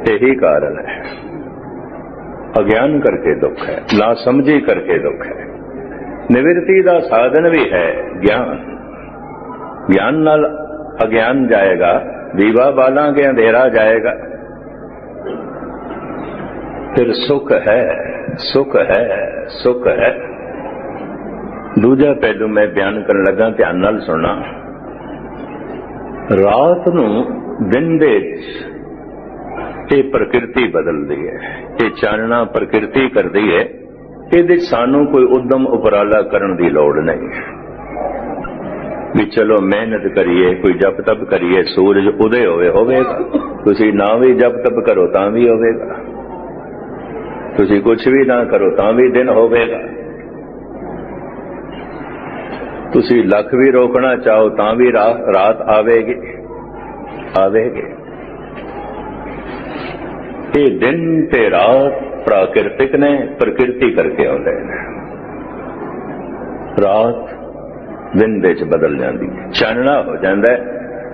यही कारण है। अज्ञान करके दुख है, नासमझी करके दुख है। निवृत्ति का साधन भी है ज्ञान, ज्ञान नाल अज्ञान जाएगा, दीवा बालांगे अंधेरा जाएगा। फिर सुख है, सुख है, सुख है। दूजा पहलू मैं बयान करने लगा, ध्यान नाल सुनना। रात नूं दिन दे ये प्रकृति बदलती है, ये चानना प्रकृति करती है, ये सानू कोई उद्यम उपराला करने की लौड़ नहीं भी चलो मेहनत करिए, कोई जप तप करिए, सूरज उदय होवेगा। तुसी ना भी जप तप करो तां भी होवेगा, तुसी कुछ भी ना करो तां भी दिन होवेगा, तुसी लख भी रोकना चाहो तां भी रात आवेगी, आवेगी। ये दिन ते रात प्राकृतिक ने, प्रकृति करके आउंदे ने। रात दिन दे च बदल जाती है, चानना हो जाता है।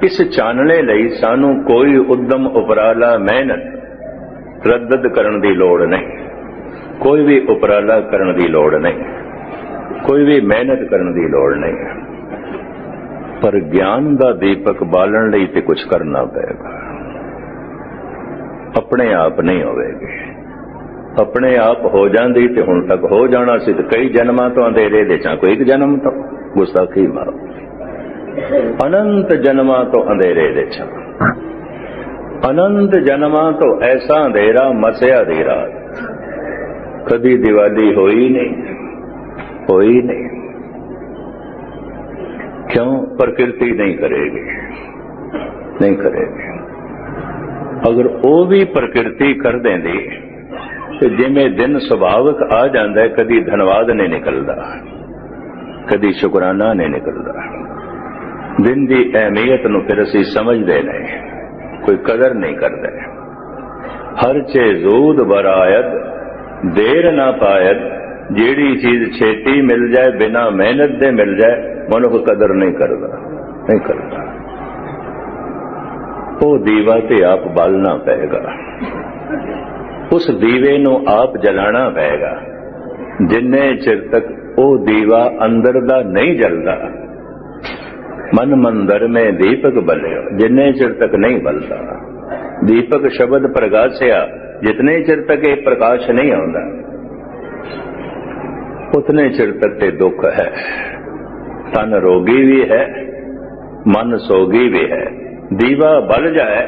इस चानने लई सानू कोई उद्यम उपराला मेहनत रद्दद करने की लोड़ नहीं, कोई भी उपराला करने की लोड़ नहीं, कोई भी मेहनत करने की लोड़ नहीं। पर ज्ञान का दीपक बालन लई ते कुछ करना पड़ेगा, अपने आप नहीं होवेगी। अपने आप हो जाती तो हुण तक हो जाना सी, कई जन्मां तो अंधेरे दे चा कोई एक जन्म तो गुस्ताखी मारो, अनंत जन्मां तो अंधेरे दे चा, अनंत जन्मां तो ऐसा अंधेरा मसिया दी रात, कदी दिवाली होई नहीं, होई नहीं। क्यों? प्रकृति नहीं करेगी, नहीं करेगी। अगर वो भी प्रकृति कर देंदी तो जिमें दिन सुभाविक आ जाता है, कदी धनवाद नहीं निकलता, कदी शुकराना नहीं निकलता। दिन की अहमियत नूं फिर असीं समझदे नहीं, कोई कदर नहीं करते। हर चे जूद बरायद देर ना पायद, जेड़ी चीज छेती मिल जाए बिना मेहनत दे मिल जाए मनुख कदर नहीं करता, नहीं करता। वो दीवा ते आप बालना पएगा, उस दीवे नूं आप जलाना पएगा। जिन्ने चिर तक वो दीवा अंदर दा नहीं जलदा, मन मंदिर में दीपक बलियो, जिन्ने चिर तक नहीं बलता। दीपक शब्द प्रकाशया, जितने चिर तक ये प्रकाश नहीं आउंदा उतने चिर तक ते दुख है। तन रोगी भी है, मन सोगी भी है। दीवा बल जाए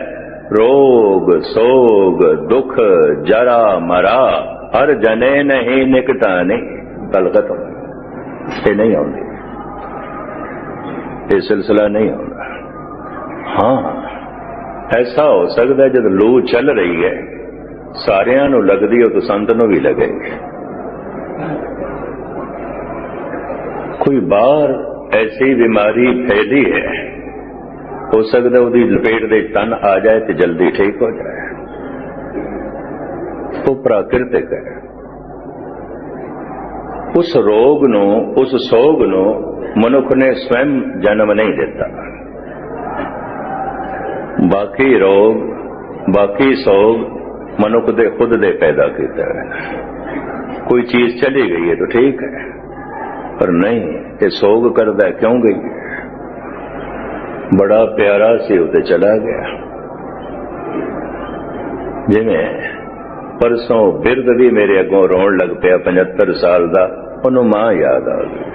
रोग सोग दुख जरा मरा हर जने नहीं निकटाने। गल खत्म। ये नहीं आती, ये सिलसिला नहीं आता। हाँ, ऐसा हो सकता है जब लू चल रही है सारियां नूं लगदी हो तो संत नूं भी लगेगी। कोई बाहर ऐसी बीमारी फैली है, हो सकता उसकी लपेट दे तन आ जाए तो जल्दी ठीक हो जाए। वो प्राकृतिक है। उस रोग नूं, उस सोग नूं मनुख ने स्वयं जन्म नहीं दिता। बाकी रोग बाकी सोग मनुख दे खुद दे पैदा किया है। कोई चीज चली गई है तो ठीक है, पर नहीं ये सोग करदा क्यों गई? बड़ा प्यारा सी उते चला गया। जिवें परसों बिरद भी मेरे अगों रोन लग पिया 75 साल का, उन्हों मां याद आ गई,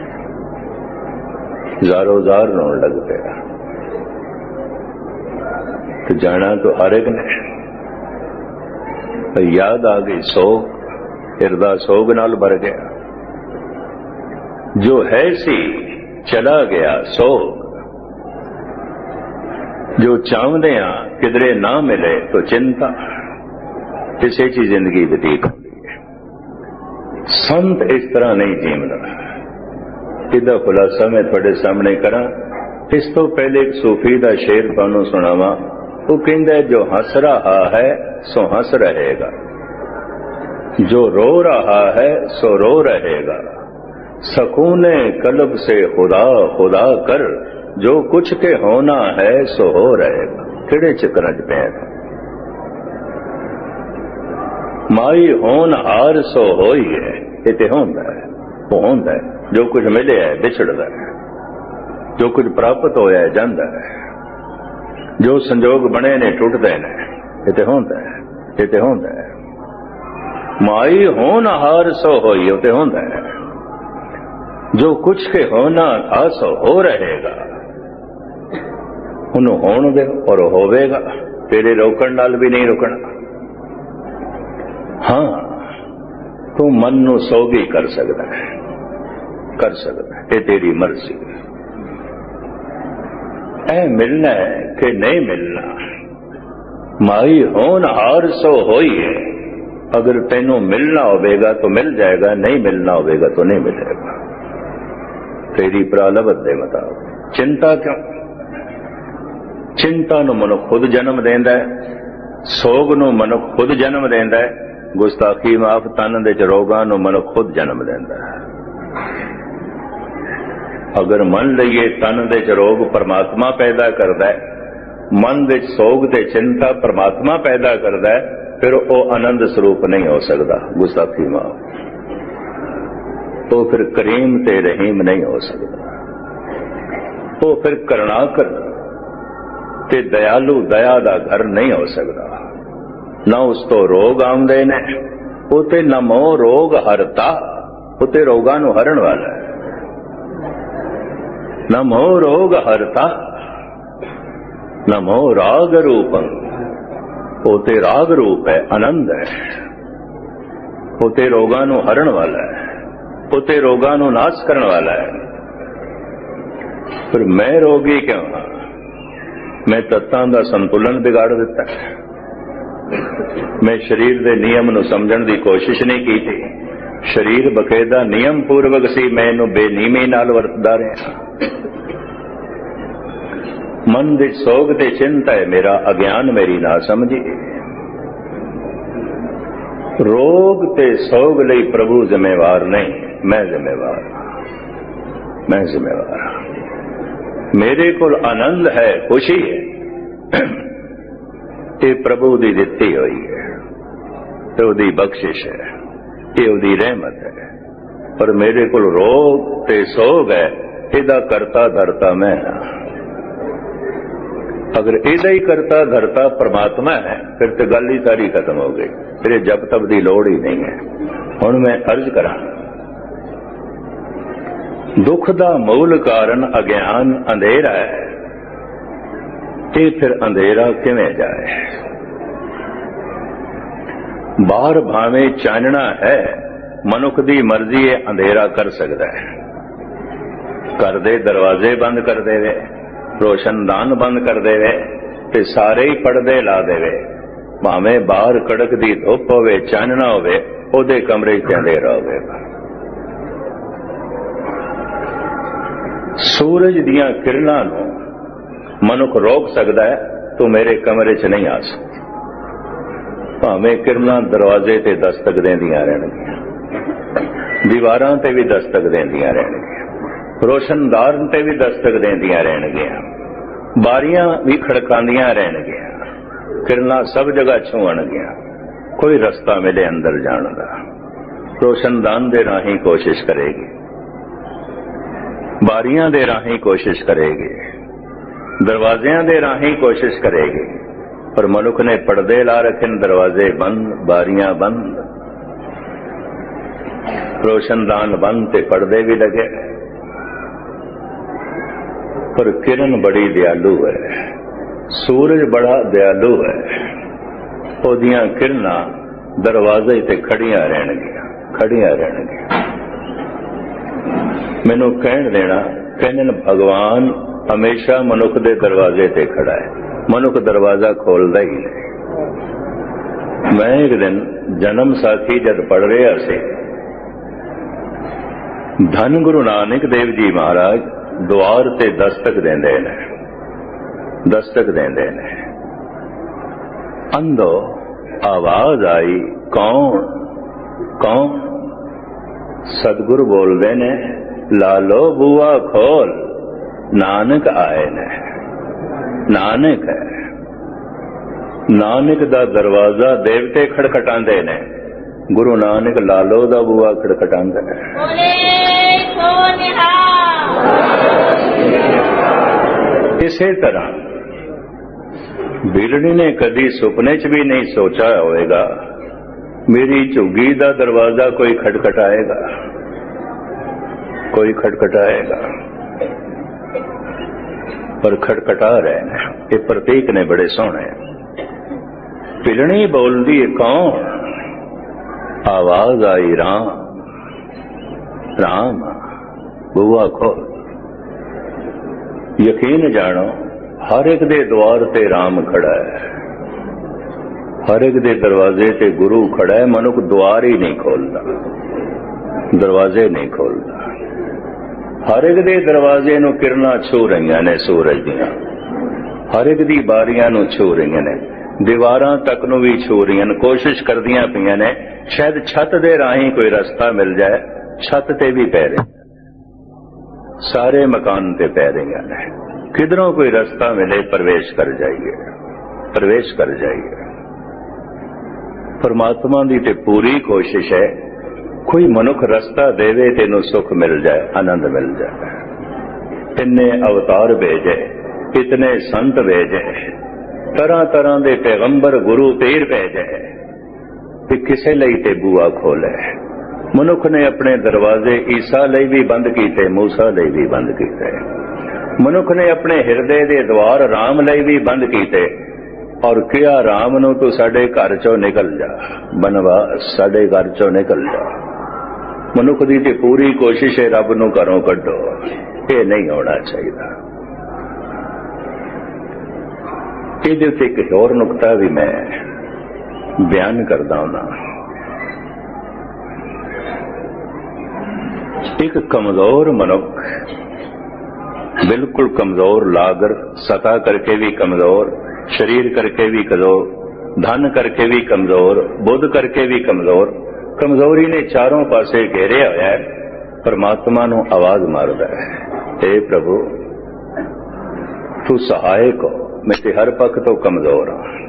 ज़ारो ज़ार रोन लग पिया। तो जाना तो हर एक ने, पर याद आ गई सोग, हिरदा सोग नाल भर गया। जो है सी चला गया सोग। जो चाहते हैं किधरे ना मिले तो चिंता, किसी की जिंदगी बतीत होती है। संत इस तरह नहीं जीवना। इहदा खुलासा मैं थोड़े सामने करा। इस तो पहले एक सूफी का शेर तुहानूं सुणावा। वो कहंदा है, जो हंस रहा है सो हंस रहेगा, जो रो रहा है सो रो रहेगा। सकूने कल्ब से खुदा खुदा कर, जो कुछ के होना है सो हो रहेगा। किहड़े चक्कर च पै माई होन हार सो होई है। ये तो होंदा है, वो होंदा है। जो कुछ मिले है बिछड़दा है, जो कुछ प्राप्त होया है जांदा है, जो संजोग बने ने टुटदे ने। ये तो होंदा है, ये तो होंदा है। माई होन हार सो होई, वो तो होंदा है। जो कुछ के होना था सो हो रहेगा। उन्होंने होण दे और होवेगा। तेरे रोकण नाल भी नहीं रुकना। हाँ, तू मन नूं सोगी कर सकदा है, कर सकदा है। ये तेरी मर्जी। ऐ मिलना है कि नहीं मिलना, माई होन हार सो होई है। अगर तेनों मिलना होवेगा तो मिल जाएगा, नहीं मिलना होवेगा तो नहीं मिलेगा। तेरी प्रालबत दे मुताबिक। चिंता क्यों? चिंता नूं मनुख खुद जन्म देंदा है, सोग नूं मनुख खुद जन्म देंदा है, गुस्ताखी माफ तन दे रोगां नूं मनुख खुद जन्म देंदा है। अगर मन लईए तन दे रोग परमात्मा पैदा करदा है, मन दे सोग ते चिंता परमात्मा पैदा करदा है, फिर वो आनंद स्वरूप नहीं हो सकता। गुस्ताखी माफ तो फिर करीम ते रहीम नहीं हो सकता। वो फिर करुणाकर ते दयालु दया दा घर नहीं हो सकता। ना उस तो रोग आउंदे ने, वो ते नमो रोग हरता, वो ते रोगां नूं हरण वाला है। नमो रोग हरता, नमो राग रूपं, वो ते राग रूप है, आनंद है। वो ते रोगां नूं हरण वाला है, वो ते रोगां नूं नाश करने वाला है। फिर मैं रोगी क्यों हाँ? मैं तत्तां दा संतुलन बिगाड़ दिता। मैं शरीर दे नियम नूं समझण दी कोशिश नहीं की थी। शरीर बकायदा नियम पूर्वक सी, मैं इनू बेनीमी नाल वरतदा रहा। मन दे सोग ते चिंता है मेरा अज्ञान, मेरी ना समझी। रोग ते सोग लई प्रभु जिम्मेवार नहीं, मैं जिम्मेवार। मैं जिम्मेवार। मेरे कोल आनंद है, खुशी है, ये प्रभु दी दित्ती हुई है, ये उदी बख्शिश है, ये उदी रहमत है। पर मेरे कोल रोग ते सोग है, इदा करता धरता मैं। अगर इदा ही करता धरता परमात्मा है, फिर तो गल ही सारी खत्म हो गई। फिर जब तब की लोड़ ही नहीं है। हुण मैं अर्ज करा, दुख दा मूल कारण अज्ञान अंधेरा है। ये फिर अंधेरा किवें जाए। बाहर भावें चानना है, मनुख दी मर्जी है अंधेरा कर सकता है। घर दे दरवाजे बंद कर देवे, रोशनदान बंद कर देवे ते सारे ही पर्दे ला देवे, भावें बाहर कड़क दी धुप होवे चानना होवे, ओदे कमरे च अंधेरा होवेगा। सूरज दियां किरणां नूं मनुख रोक सकदा है, तू मेरे कमरे च नहीं आ सकती। भावें किरणां दरवाजे ते दस्तक देंदियां रहणगियां, दीवारां ते भी दस्तक देंदियां रहणगियां, रोशनदार ते भी दस्तक देंदियां रहणगियां, बारियां भी खड़कांदियां रहणगियां, किरणां सब जगह छूणगियां, कोई रस्ता मिले अंदर जाण दा। रोशनदान दे राही कोशिश करेगी, बारियां दे राही कोशिश करेगी, दरवाजियां दे राही कोशिश करेगी, पर मनुख ने पर्दे ला रखे, दरवाजे बंद, बारियां बंद, रोशनदान बंद ते पर्दे भी लगे। पर किरण बड़ी दयालु है, सूरज बड़ा दयालु है, ओदियां किरणां दरवाजे ते खड़ियां रहणगियां, खड़ियां रहणगियां। मैनू कहण देना, कहने भगवान हमेशा मनुख दे दरवाजे ते खड़ा है, मनुख दरवाजा खोलदा ही नहीं। मैं एक दिन जन्म साखी जद पढ़ रहा से, धन गुरु नानक देव जी महाराज द्वार ते दस्तक देंदे ने, दस्तक देंदे ने। अंदो आवाज आई, कौन कौन? सतगुरु बोलदे ने, लालो बुआ खोल, नानक आए ने। नानक है, नानक दा दरवाजा देवते खड़खटांदे ने, गुरु नानक लालो दा बुआ खड़खटांदा है। इसे तरह बिरणी ने कदी सुपने च भी नहीं सोचा होएगा मेरी झुग्गी दा दरवाजा कोई खटखटाएगा, कोई खटखटाएगा, पर खटखटा रहे हैं। ये प्रतीक ने बड़े सोहने। बिरणी बोलदी कौन? आवाज आई राम, राम बुआ खोल। यकीन जानो, हर एक दे द्वार ते राम खड़ा है, हर एक दे दरवाजे ते गुरु खड़ा है। मनुख द्वार ही नहीं खोलता, दरवाजे नहीं खोलता। हर एक दे दरवाजे नूं किरणां छू रहीआं ने सूरज दियां, हर एक दी बारियां नूं छू रहीआं ने, दीवारां तक नूं भी छू रहीआं ने, कोशिश करदियां पईआं ने शायद छत दे राहीं कोई रस्ता मिल जाए। छत ते भी पै रही, सारे मकान ते पै रहीआं ने, किधरों कोई रास्ता मिले प्रवेश कर जाइए, प्रवेश कर जाइए। परमात्मा की ते पूरी कोशिश है कोई मनुख रास्ता देवे तेनू सुख मिल जाए, आनंद मिल जाए। इन्ने अवतार भेजे, इतने संत भेजे, तरह तरह के पैगंबर गुरु पीर भेजे, कि किसे लई ते बुआ खोले। मनुख ने अपने दरवाजे ईसा लई भी बंद किए, मूसा लई भी बंद किए। मनुख ने अपने हिरदे दे द्वार राम लई भी बंद किए, और किया राम नू तू साडे घर चों निकल जा, बनवास साडे घर चों निकल जा। मनुख दी ते पूरी कोशिश है रब नू घरों कड्डो, ये नहीं होना चाहिए। इहदे उत्ते एक होर नुकता भी मैं बयान करदा हुंदा। एक कमजोर मनुख, बिल्कुल कमजोर, लागर सतह करके भी कमजोर, शरीर करके भी कमजोर, धन करके भी कमजोर, बुद्ध करके भी कमजोर, कमजोरी ने चारों पासे घेरिया होया है। परमात्मा नू आवाज मारदा है, हे प्रभु तू सहायक हो, मैं ते हर पक्ष तो कमजोर हां।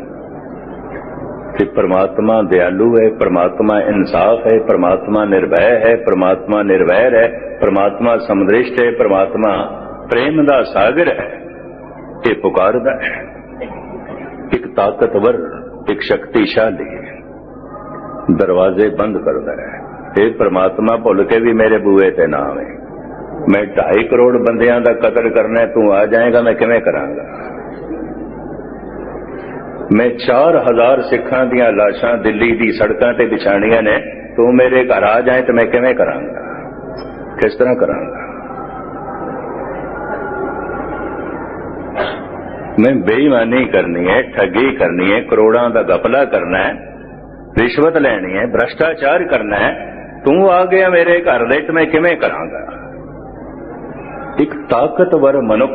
कि परमात्मा दयालु है, परमात्मा इंसाफ है, परमात्मा निर्भय है, परमात्मा निर्वैर है, परमात्मा समदृष्ट है, परमात्मा प्रेम दा सागर है। ये पुकारदा है। एक ताकतवर, एक शक्तिशाली दरवाजे बंद करता है। हे परमात्मा भुल के भी मेरे बूहे ते ना आवे, मैं 2.5 करोड़ बंदियां दा कत्ल करना है, तू आ जाएगा, मैं किवें करांगा। मैं 4000 सिखां दियां लाशां दिल्ली दी सड़कां ते बिछाणियां ने, तू मेरे घर आ जाए तो मैं किवें करांगा, किस तरह करांगा। मैं बेईमानी करनी है, ठगी करनी है, करोड़ां दा गपला करना है, रिश्वत लैनी है, भ्रष्टाचार करना है, तू आ गया मेरे घर दे तो मैं किवें करांगा। एक ताकतवर मनुख,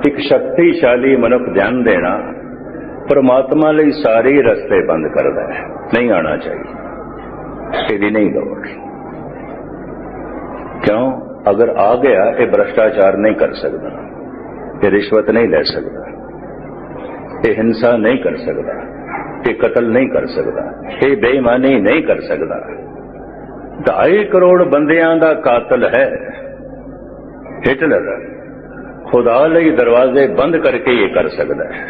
एक शक्तिशाली मनुख ध्यान देना परमात्मा लई सारे रस्ते बंद करता है, नहीं आना चाहिए, इसकी नहीं दौड़। क्यों? अगर आ गया ये भ्रष्टाचार नहीं कर सकता, ये रिश्वत नहीं ले सकता, ये हिंसा नहीं कर सकता, ये कत्ल नहीं कर सकता, ये बेईमानी नहीं कर सकता। 2.5 करोड़ बंदियां दा कातिल है हिटलर, खुदा लई दरवाजे बंद करके ये कर सकता है।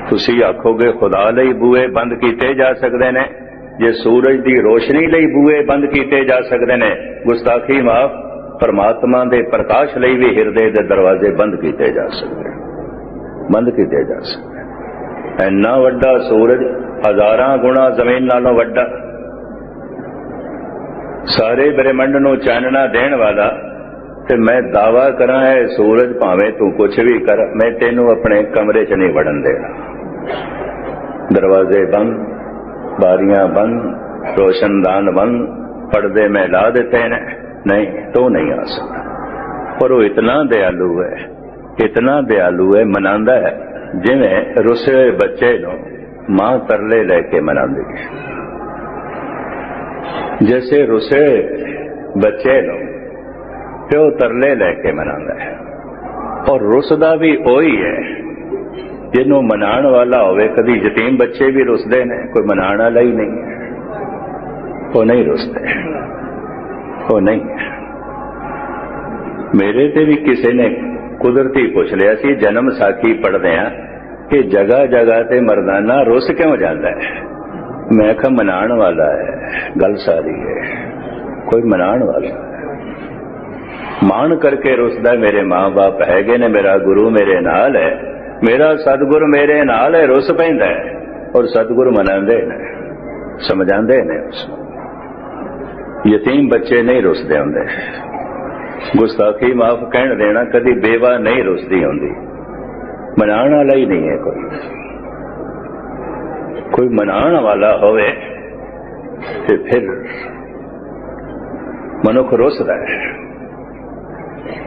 तुसी आखोगे खुदा लई बूए बंद किए जा सकते हैं, जे सूरज की रोशनी लई बूए बंद किए जा सकते हैं, गुस्ताखी माफ, परमात्मा दे प्रकाश लई भी हिरदे दे दरवाजे बंद किए जा सकते, बंद किए जा सकते। इन्ना वड्डा सूरज 1000 गुणा जमीन नालों वड्डा, सारे ब्रह्मंड नूं चानना देण वाला, ते मैं दावा करा है सूरज भावें तू कुछ भी कर, मैं तेनू अपने कमरे च नहीं वड़न देना। दरवाजे बंद, बारियां बंद, रोशनदान बंद, पर्दे में ला देते हैं, नहीं तो नहीं आ सकता। पर वो इतना दयालु है, इतना दयालु है, मनांदा है जिवें रुसे बच्चे नूं मां तरले लेके मनांदी है। जैसे रुसे बच्चे नूं प्यो तरले लैके मनांदा है, और रुसदा भी ओही है जिन्हों मनाण वाला होवे। कदी यतीम बच्चे भी रुसदे ने, कोई मनाण वाला ही नहीं है, वो नहीं रुसदे, वो नहीं है। मेरे ते भी किसी ने कुदरती पूछ लिया सी, जन्म साखी पढ़दे हैं कि जगह जगह ते मरदाना रुस क्यों जाता है। मैं कहा मनाण वाला है, गल सारी है, कोई मनाण वाला है, मान करके रुसदा। मेरे मां बाप हैगे ने, मेरा गुरु मेरे नाल है, मेरा सतगुरु मेरे नाल है, रुस पैंदा है, और सतगुरु मनांदे ने, समझांदे ने उसनूं। यतीम बच्चे नहीं रुसदे हुंदे, गुस्ताखी माफ कहण देना, कदी बेवा नहीं रुसदी हुंदी, मनाण वाला ही नहीं है कोई मनाण वाला होवे ते फिर मनुख रुसदा है।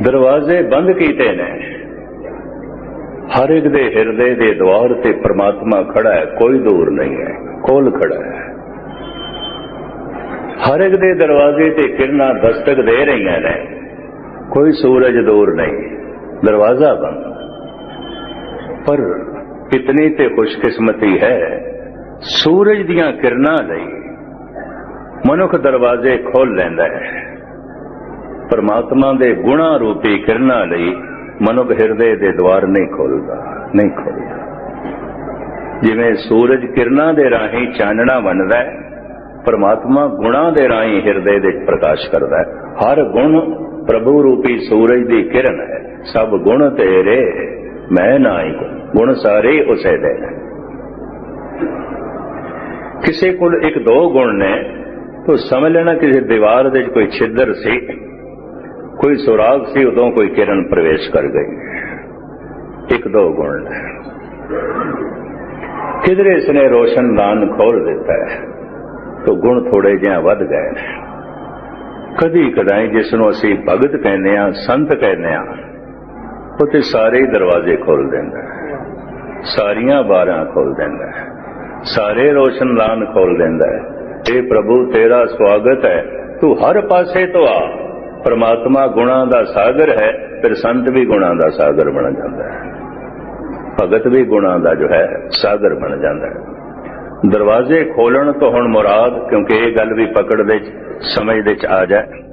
दरवाजे बंद कीते ने, हर एक दे हिरदे दे द्वार ते परमात्मा खड़ा है, कोई दूर नहीं है, कोल खड़ा है। हर एक दे दरवाजे ते किरना दस्तक दे रही ने, कोई सूरज दूर नहीं, दरवाजा बंद। पर इतनी ते खुशकिस्मती है, सूरज दियां किरना लई मनुख दरवाजे खोल लैंदा है, परमात्मा दे गुणा रूपी किरना लई मनुख हिरदे दे द्वार नहीं खोलदा, नहीं खोलदा। जिवें सूरज किरना दे राही चानना बनदा है, परमात्मा गुणा दे राही हिरदे दे प्रकाश करदा है। हर गुण प्रभु रूपी सूरज दी किरण है, सब गुण तेरे मैं नाई, गुण सारे उसे दे। किसी को एक दो गुण ने तो समझ लेना किसी दीवार दे कोई छिद्र सी, कोई सुराग सी, उदों कोई किरण प्रवेश कर गई। एक दो गुण ने किधरे इसने रोशनदान खोल देता है तो गुण थोड़े जिहा वध गए ने। कदी कदाई जिसनों असी भगत कहने आ, संत कहने आ, उते सारे दरवाजे खोल देंदा, सारियां बारां खोल देंदा, सारे रोशनदान खोल देंदा है। हे प्रभु तेरा स्वागत है, तू हर पासे तो आ। परमात्मा गुणा दा सागर है, फिर संत भी गुणा दा सागर बन जाता है, भगत भी गुणा दा जो है सागर बन जाता है। दरवाजे खोलन तो हुण मुराद, क्योंकि ये गल भी पकड़ दे समझ दे आ जाए,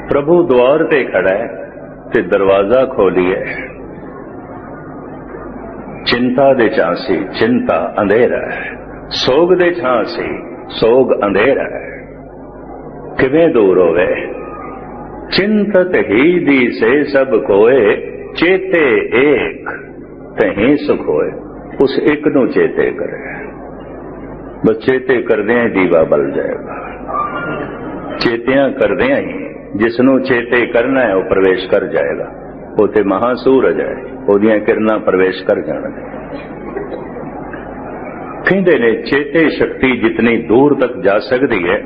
प्रभु द्वार ते खड़ा है ते दरवाजा खोलिए। चिंता दे झांसी चिंता अंधेरा है, सोग दे झांसी सोग अंधेरा है। किवें दूर होवे चिंतत ही दी से सब कोए, चेते एक तहीं सुख होए, उस एक नू चेते करे। बस चेते करदे ही दीवा बल जाएगा। चेतियां करदे ही जिसनू चेते करना है वह प्रवेश कर जाएगा। उते महासूरज है, ओदियां किरणां प्रवेश कर जाणगे। कहते ने चेते शक्ति जितनी दूर तक जा सकती है,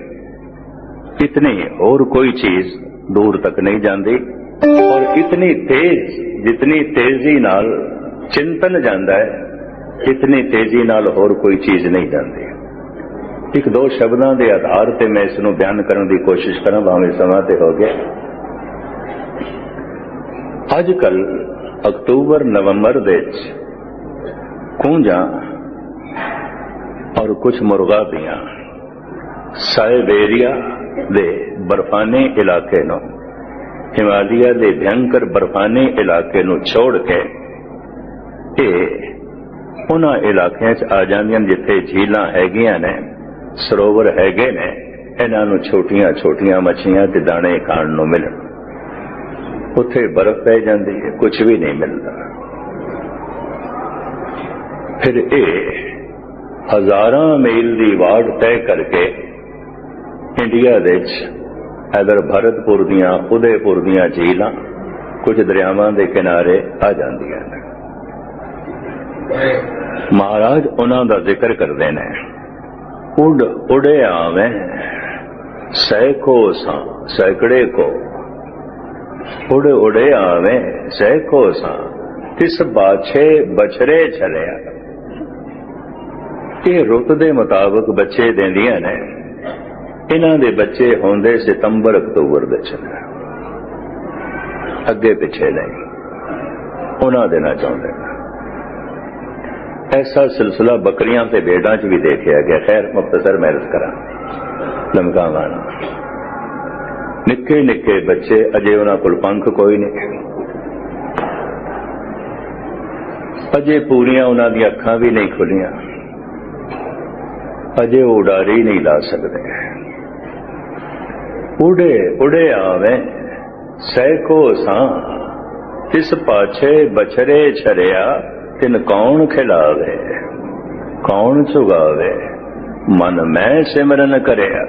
इतनी और कोई चीज दूर तक नहीं जाती। और इतनी तेज, जितनी तेजी नाल चिंतन जाता है, इतनी तेजी नाल और कोई चीज नहीं जाती। एक दो शब्दों के आधार से मैं इसनूं बयान करने की कोशिश करा, भावें समा ते हो गया। अजकल अक्तूबर नवंबर दे कूंजा और कुछ मुर्गाबियां साइबेरिया दे बर्फानी इलाके नूं, हिमालय दे भयंकर बर्फानी इलाके नूं छोड़ के उन्हां इलाकिਆਂ च आ जांदियां जिथे झीलां हैगियां ने, सरोवर हैगे ने। इन्हां नूं छोटियां छोटियां मछलियां ते दाणे खाण नूं मिलण, उत्थे बर्फ पै जांदी है, कुछ भी नहीं मिलता। फिर हजारां मील की वाड़ तय करके इंडिया दे इधर भरतपुर दियां, उदयपुर दियां झीलां कुछ दरियावां दे किनारे आ जांदियां ने। महाराज उन्हां दा जिक्र करदे ने, उड़ उड़े आवे सैको सा सैकड़े को, उड़ उड़े आवे सैको सा तिस बाछे बछरे छलिया। ये रुत दे मुताबिक बच्चे देंदियां ने। इन्हां दे बच्चे होंदे सितंबर अक्तूबर दे चले, अगे पिछे नहीं, उन्हां दे ना चाहुंदे। ऐसा सिलसिला बकरियां ते भेड़ां च भी देखा गया। खैर मुख्तसर मैं अर्ज करा लमकावां, निक्के निक्के बच्चे, अजे उन्हां कोल पंख कोई नहीं, अजे पूरियां उन्हां दी अखां भी नहीं खुलियां, अजे वो उड़ारी नहीं ला सकते। उड़े उड़े आवे सैको सा तिस पाछे बछरे छरिया, तिन कौन खिलावे कौन चुगावे, मन मैं सिमरन करिया।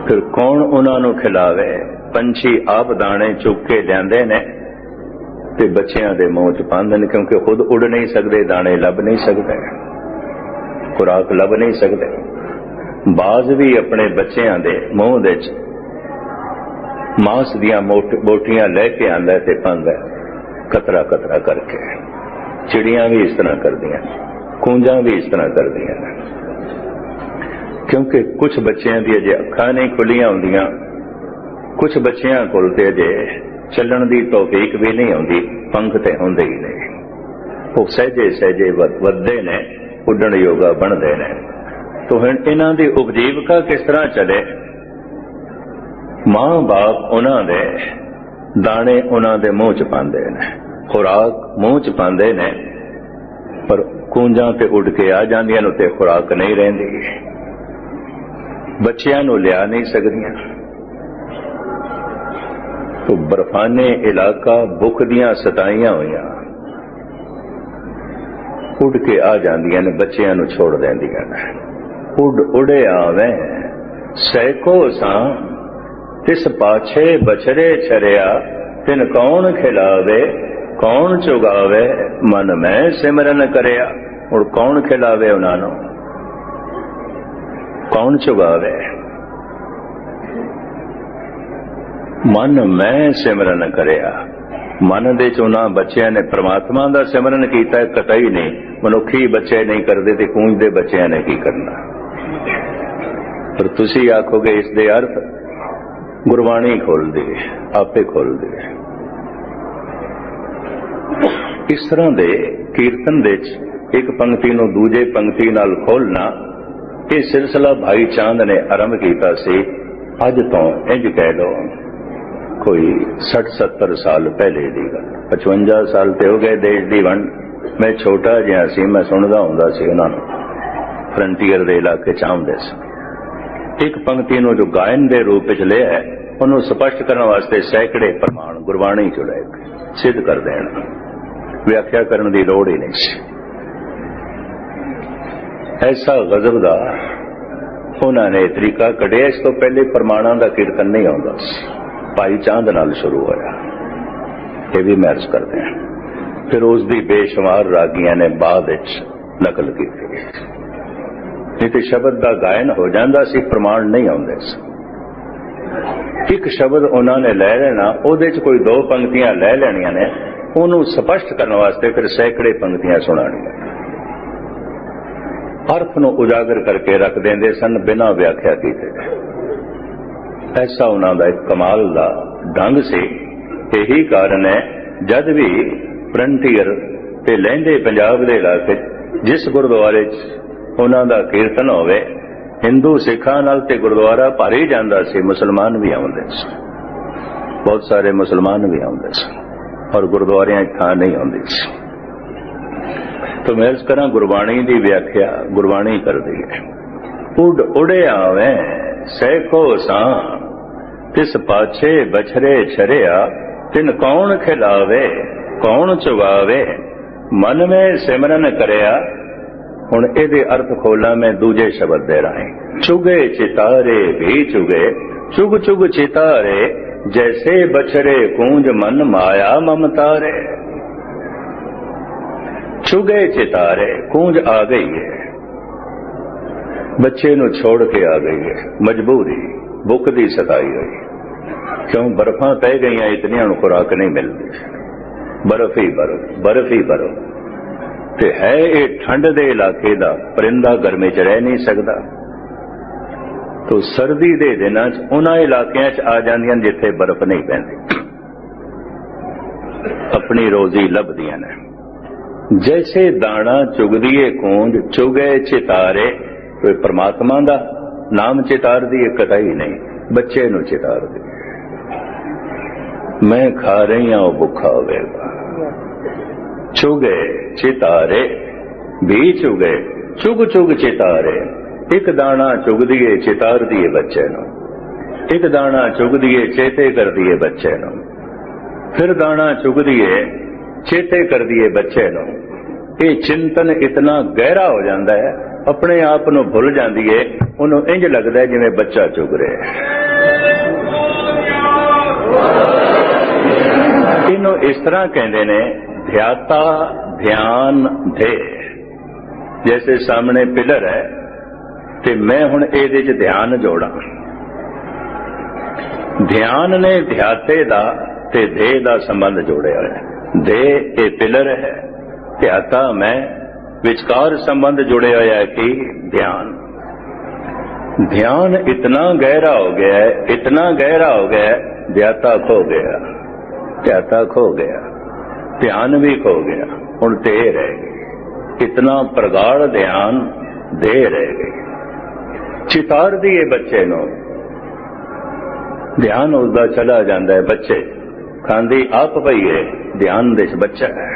फिर कौन उन्होंने खिलावे? पंछी आप दाने चुक के लियादे ने ते बच्चियां दे मुंह च पांदे ने, क्योंकि खुद उड़ नहीं सकते, दाने लभ नहीं सकते, खुराक लभ नहीं सकते। बाज भी अपने बच्चियां दे मुंह दे मांस दियां बोटियां लैके आंदा ते पांदा कतरा कतरा करके। चिड़ियां भी इस तरह कर दियां, कूंजा भी इस तरह कर दियां, क्योंकि कुछ बच्चियां दी अजे अखां नहीं खुलियां होंदियां, कुछ बच्चियां कोल ते अजे चलण दी तौफीक भी नहीं आउंदी, पंख ते हुंदे ही नहीं। वो सहजे सहजे वधदे ने, उड्डण योगा बनदे ने। तो हुण इन्हां दी उपजीविका किस तरह चले? मां बाप उन्हां दे दाणे उन्हां दे मुंह च पांदे ने, खुराक मुंह च पांदे ने, पर कूंजां ते उड़ के आ जांदियां ने, ते खुराक नहीं रहिंदी, बच्चियां नूं लिया नहीं सकदियां। तो बर्फाने इलाका भुख दियां सताइयां होइयां, उड़ के आ जांदियां ने, बच्चियां नूं छोड़ देंदियां ने। उड़ उड़े आवे सैको सा तिस पाछे बछरे छरिया, तिन कौन खिलावे कौन चुगावे, मन मैं सिमरन करिया। और कौन खिलावे उन्होंने, कौन चुगावे? मन मैं सिमरन करिया। मन दे चुना बच्चियां ने परमात्मा दा सिमरन कीता, कतई नहीं। मनुखी बच्चे नहीं करते ते कूंज दे बच्चियां ने की करना। पर तुसी आखोगे इस दे अर्थ गुरबाणी खोल दी, आपे खोल दी। इस तरह दे कीर्तन दे एक पंक्ति नूं दूजे पंक्ति नाल खोलना, ये सिलसिला भाई चांद ने आरंभ किया सी। अज तो इंज कह लो कोई 60-70 साल पहले की गल, 55 साल ते हो गए देश की वंड। मैं छोटा जिहा सी, मैं सुनदा हुंदा सी उन्होंने, फ्रंटीयर दे इलाके च आउंदे सी। एक पंक्ति नूं जो गायन दे रूप विच लिया है, उन्होंने स्पष्ट करने वास्ते सैकड़े प्रमाण गुरबाणी चो लै के सिद्ध कर देना, व्याख्या करने की लोड़ ही नहीं सी। ऐसा गजब का उन्होंने तरीका कढ़िया। इस तो पहले प्रमाणों का कीर्तन नहीं आता, भाई चांद नाल शुरू होया, ये भी महर्ज करते हैं। फिर उसकी बेशुमार रागियां ने बाद नकल की, नहीं तो शब्द का गायन हो जाता सी, प्रमाण नहीं आते। एक शब्द उन्होंने लै लेना, उहदे च कोई दो पंक्तियां लै लैनियां ने, उन्होंने स्पष्ट करने वास्ते फिर सैकड़े पंक्तियां सुनानियां, अर्थ नूं उजागर करके रख देंदे सन बिना व्याख्या कीते। ऐसा उन्होंने एक कमाल का ढंग से। यही कारण है जद भी फ्रंटियर ते लਹਿੰਦੇ पंजाब के इलाके जिस गुरुद्वारे उन्हों का कीर्तन होवे, हिंदू सिखां नाल ते गुरुद्वारा भर ही जांदा सी, मुसलमान भी आउंदे सी, बहुत सारे मुसलमान भी आउंदे सी, और गुरुद्वारियां थां नहीं आउंदी सी। तो मैं इस तरह गुरबाणी की व्याख्या गुरबाणी कर दी है। उड उड़े आवे सैको सां, तिस पाछे बछरे छरिया, तिन कौन खिलावे कौन चुगावे, मन में सिमरन करया। हुण इहदे अर्थ खोला मैं दूजे शब्द दे राही। चुगे चितारे भी चुगे, चुग चुग चितारे, जैसे बछरे कूंज मन माया ममतारे। चुगे चितारे, कूंज आ गई है, बच्चे नू छोड़ के आ गई है, मजबूरी भुख दी सताई हुई। क्यों बर्फां पै गई, इतनी खुराक नहीं मिलती, बर्फ ही बर्फ, बर्फ ही बर्फ। ते है ये ठंड दे इलाके दा, परिंदा गर्मी च रह नहीं सकता, तो सर्दी दे दिनां च उन्हां इलाकियां च आ जांदियां जिथे बर्फ नहीं पैंदी, अपनी रोजी लभदियां ने। जैसे दाना चुगदीए कूंज, चुगे चितारे। कोई परमात्मा दा नाम चितार दी कतई नहीं, बच्चे नू चितार दी। मैं खा रही हूं भुखा होवेगा। चुगे चितारे भी चुगे, चुग चुग चितारे। एक दाना चुग दिए चितार दिए बच्चे नू, एक दाना चुग दिए चेते कर दिए बच्चे नू, फिर दाना चुग दिए चेते कर दिए बच्चे नू। ये चिंतन इतना गहरा हो जाता है, अपने आप नू भुल जाती है, उन्होंने इंज लगता है जिवें बच्चा चुग रहा। इनू इस तरह कहते ने ध्याता ध्यान धे। जैसे सामने पिलर है ते मैं हुण इहदे च ध्यान जोड़ा, ध्यान ने ध्याते दा ते धे दा संबंध जोड़िया है। धे ये पिलर है, ध्याता मैं, विचकार संबंध जुड़े हुआ है कि ध्यान। ध्यान इतना गहरा हो गया है, इतना गहरा हो गया है, ध्याता खो गया, ध्याता खो गया, ध्यान भी खो गया, हुण दे रह गई। इतना प्रगाढ़ ध्यान दे रह गई। चितार दिए बच्चे नो, ध्यान उसका चला जाता है। बच्चे खांदी आप पई है, ध्यान दे बच्चा है।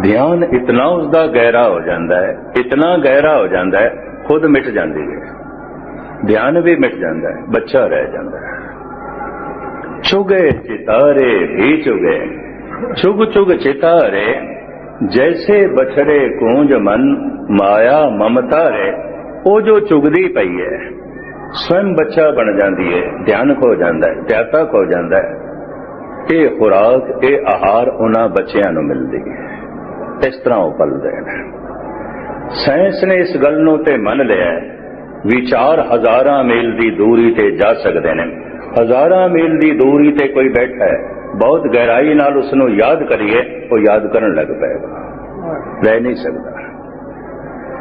ध्यान इतना उसका गहरा हो जाता है, इतना गहरा हो जाता है, खुद मिट जाती है, ध्यान भी मिट जाता है, बच्चा रह जाता है। चुगे चितारे भी चुगे, चुग चुग चितारे, जैसे बछड़े कूंज मन माया ममता रे। वो जो चुगदी पई है स्वयं बच्चा बन जाती है, ध्यान खो जाता है, ध्याता खो जाता है। ये खुराक ये आहार उन्हां बच्चियां नूं मिलदी है, इस तरह पलदे हैं। साइंस ने इस गल नूं ते मन लिया, विचार हजारां मील की दूरी ते जा सकते हैं। हजारां मील की दूरी ते कोई बैठा है, बहुत गहराई नाल उसनूं याद करिए, वो याद करन लग पेगा, रह नहीं सकता।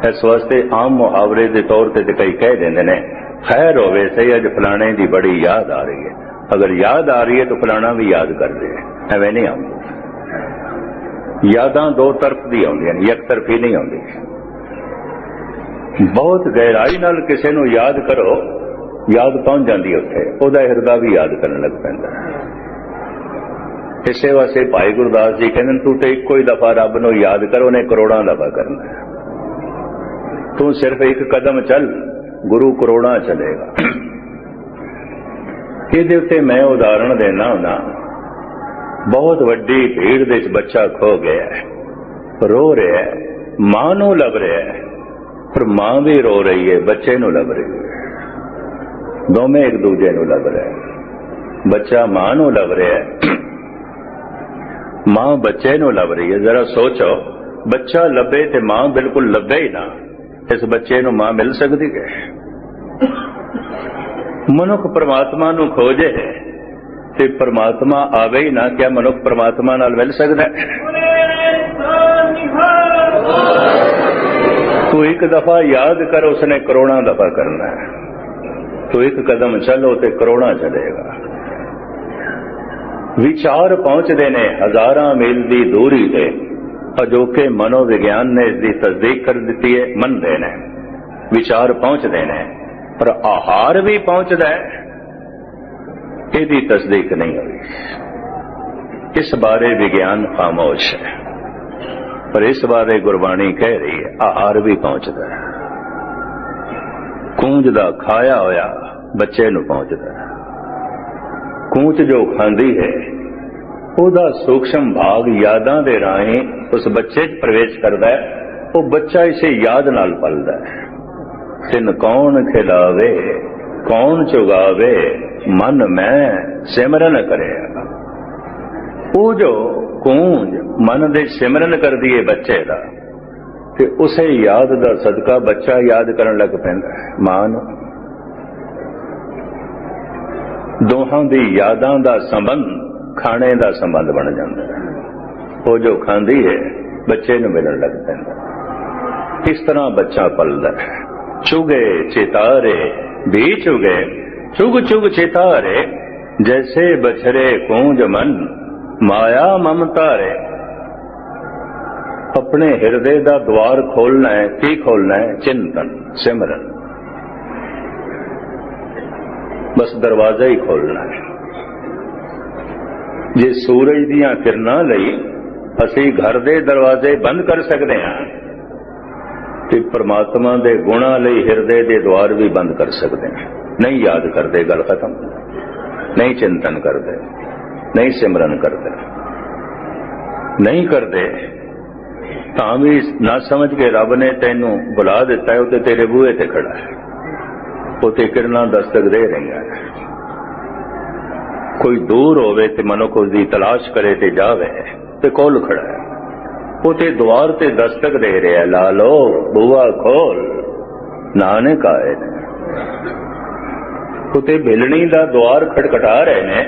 इस वास्ते आम मुहावरे के तौर पर कई कह देंगे ने, खैर होवे सही अज फलाने की बड़ी याद आ रही है। अगर याद आ रही है तो फलाना भी याद कर दे, एवं नहीं आती। यादां दो तरफ दी आउंदियां ने, एक तरफी नहीं आउंदी। बहुत गहराई नाल किसी नूं याद करो, याद पहुंच जाती उत्थे, उहदा हिरदा भी याद करन लग पैंदा। इसे वास्ते भाई गुरदास जी कहंदे तू तो इक्को ही दफा रब नूं याद कर, उन्हें करोड़ां दफा करना। तू सिर्फ एक कदम चल, गुरु करोड़ां चलेगा। ਇਹਦੇ ਉੱਤੇ ਮੈਂ ਉਦਾਹਰਣ ਦੇਣਾ ਹੁਣਾ। ਬਹੁਤ ਵੱਡੀ ਭੀੜ ਦੇ ਵਿੱਚ ਬੱਚਾ ਖੋ ਗਿਆ, ਰੋ ਰਿਹਾ ਹੈ, ਮਾਂ ਨੂੰ ਲੱਭ ਰਿਹਾ ਹੈ, ਪਰ ਮਾਂ ਵੀ ਰੋ ਰਹੀ ਹੈ, ਬੱਚੇ ਨੂੰ ਲੱਭ ਰਹੀ ਹੈ। ਦੋਵੇਂ ਇੱਕ ਦੂਜੇ ਨੂੰ ਲੱਭ ਰਹੇ ਹੈ। ਬੱਚਾ ਮਾਂ ਨੂੰ ਲੱਭ ਰਿਹਾ ਹੈ, ਮਾਂ ਬੱਚੇ ਨੂੰ ਲੱਭ ਰਹੀ ਹੈ। ਜ਼ਰਾ ਸੋਚੋ, ਬੱਚਾ ਲੱਭੇ ਤੇ ਮਾਂ ਬਿਲਕੁਲ ਲੱਭੇ ਹੀ ਨਾ, ਇਸ ਬੱਚੇ ਨੂੰ ਮਾਂ ਮਿਲ ਸਕਦੀ ਹੈ? ਮਨੁੱਖ ਪਰਮਾਤਮਾ ਨੂੰ ਖੋਜੇ ਤੇ ਪਰਮਾਤਮਾ ਆਵੇ ਹੀ ਨਾ, ਕਿਆ ਮਨੁੱਖ ਪਰਮਾਤਮਾ ਨਾਲ ਮਿਲ ਸਕਦਾ ਹੈ? ਤੂੰ ਇੱਕ ਦਫਾ ਯਾਦ ਕਰ, ਉਸਨੇ ਕਰੋੜਾਂ ਦਫਾ ਕਰਨਾ ਹੈ। ਤੂੰ ਇੱਕ ਕਦਮ ਚਲੋ ਤੇ ਕਰੋੜਾਂ ਚਲੇਗਾ। ਵਿਚਾਰ ਪਹੁੰਚਦੇ ਨੇ ਹਜ਼ਾਰਾਂ ਮੀਲ ਦੀ ਦੂਰੀ ਤੇ। ਅਜੋਕੇ ਮਨੋਵਿਗਿਆਨ ਨੇ ਇਸ ਦੀ ਤਸਦੀਕ ਕਰ ਦਿੱਤੀ ਹੈ, ਮੰਨਦੇ ਨੇ ਵਿਚਾਰ ਪਹੁੰਚਦੇ ਨੇ, ਪਰ ਆਹਾਰ ਵੀ ਪਹੁੰਚਦਾ ਹੈ, ਇਹਦੀ ਤਸਦੀਕ ਨਹੀਂ ਹੋਈ। ਇਸ ਬਾਰੇ ਵਿਗਿਆਨ ਖਾਮੋਸ਼ ਹੈ, ਪਰ ਇਸ ਬਾਰੇ ਗੁਰਬਾਣੀ ਕਹਿ ਰਹੀ ਹੈ ਆਹਾਰ ਵੀ ਪਹੁੰਚਦਾ ਹੈ। ਕੂੰਜ ਦਾ ਖਾਇਆ ਹੋਇਆ ਬੱਚੇ ਨੂੰ ਪਹੁੰਚਦਾ ਹੈ। ਕੂੰਜ ਜੋ ਖਾਂਦੀ ਹੈ ਉਹਦਾ ਸੂਖਸ਼ਮ ਭਾਗ ਯਾਦਾਂ ਦੇ ਰਾਹੀਂ ਉਸ ਬੱਚੇ 'ਚ ਪ੍ਰਵੇਸ਼ ਕਰਦਾ ਹੈ। ਉਹ ਬੱਚਾ ਇਸੇ ਯਾਦ ਨਾਲ ਪਲਦਾ ਹੈ। ਤਿਨ ਕੌਣ ਖਿਲਾਵੇ ਕੌਣ ਚੁਗਾਵੇ, ਮਨ ਮੈਂ ਸਿਮਰਨ ਕਰਿਆ। ਉਹ ਜੋ ਕੂੰਜ ਮਨ ਦੇ ਸਿਮਰਨ ਕਰਦੀ ਹੈ ਬੱਚੇ ਦਾ, ਤੇ ਉਸੇ ਯਾਦ ਦਾ ਸਦਕਾ ਬੱਚਾ ਯਾਦ ਕਰਨ ਲੱਗ ਪੈਂਦਾ ਹੈ ਮਾਂ ਨੂੰ। ਦੋਹਾਂ ਦੀ ਯਾਦਾਂ ਦਾ ਸੰਬੰਧ ਖਾਣੇ ਦਾ ਸੰਬੰਧ ਬਣ ਜਾਂਦਾ ਹੈ। ਉਹ ਜੋ ਖਾਂਦੀ ਹੈ ਬੱਚੇ ਨੂੰ ਮਿਲਣ ਲੱਗ ਪੈਂਦਾ। ਇਸ ਤਰ੍ਹਾਂ ਬੱਚਾ ਪਲਦਾ ਹੈ। ਚੁਗੇ ਚਿਤਾਰੇ ਵੀ ਚੁਗੇ, ਚੁਗ ਚੁਗ ਚਿਤਾਰੇ, ਜੈਸੇ ਬਛਰੇ ਕੂੰਜ ਮਨ ਮਾਇਆ ਮਮਤਾਰੇ। ਆਪਣੇ ਹਿਰਦੇ ਦਾ ਦਵਾਰ ਖੋਲਣਾ ਹੈ। ਕੀ ਖੋਲਣਾ ਹੈ? ਚਿੰਤਨ, ਸਿਮਰਨ। ਬਸ ਦਰਵਾਜ਼ਾ ਹੀ ਖੋਲਣਾ ਹੈ। ਜੇ ਸੂਰਜ ਦੀਆਂ ਕਿਰਨਾਂ ਲਈ ਅਸੀਂ ਘਰ ਦੇ ਦਰਵਾਜ਼ੇ ਬੰਦ ਕਰ ਸਕਦੇ ਹਾਂ, ਤੇ ਪਰਮਾਤਮਾ ਦੇ ਗੁਣਾਂ ਲਈ ਹਿਰਦੇ ਦੇ ਦਵਾਰ ਵੀ ਬੰਦ ਕਰ ਸਕਦੇ ਹਾਂ। ਨਹੀਂ ਯਾਦ ਕਰਦੇ, ਗੱਲ ਖਤਮ। ਨਹੀਂ ਚਿੰਤਨ ਕਰਦੇ, ਨਹੀਂ ਸਿਮਰਨ ਕਰਦੇ, ਨਹੀਂ ਕਰਦੇ, ਤਾਂ ਵੀ ਨਾ ਸਮਝ ਕੇ ਰੱਬ ਨੇ ਤੈਨੂੰ ਬੁਲਾ ਦਿੱਤਾ ਹੈ। ਉਹ ਤੇ ਤੇਰੇ ਬੂਹੇ ਤੇ ਖੜਾ ਹੈ, ਉਹ ਤੇ ਕਿਰਨਾਂ ਦਸਤਕ ਦੇ ਰਹੀਆਂ। ਕੋਈ ਦੂਰ ਹੋਵੇ ਤੇ ਮਨੁੱਖ ਉਸ ਦੀ ਤਲਾਸ਼ ਕਰੇ ਤੇ ਜਾਵੇ, ਤੇ ਕੋਲ ਖੜਾ ਹੈ। ਉਹ ਤੇ ਦੁਆਰ ਤੇ ਦਸਤਕ ਦੇ ਰਿਹਾ, ਲਾ ਲੋ ਬੂਹਾ ਖੋਲ, ਨਾਨਕ ਆਏ ਨੇ। ਉਹ ਤੇ ਭਿਲਣੀ ਦਾ ਦੁਆਰ ਖਟਖਟਾ ਰਹੇ ਨੇ,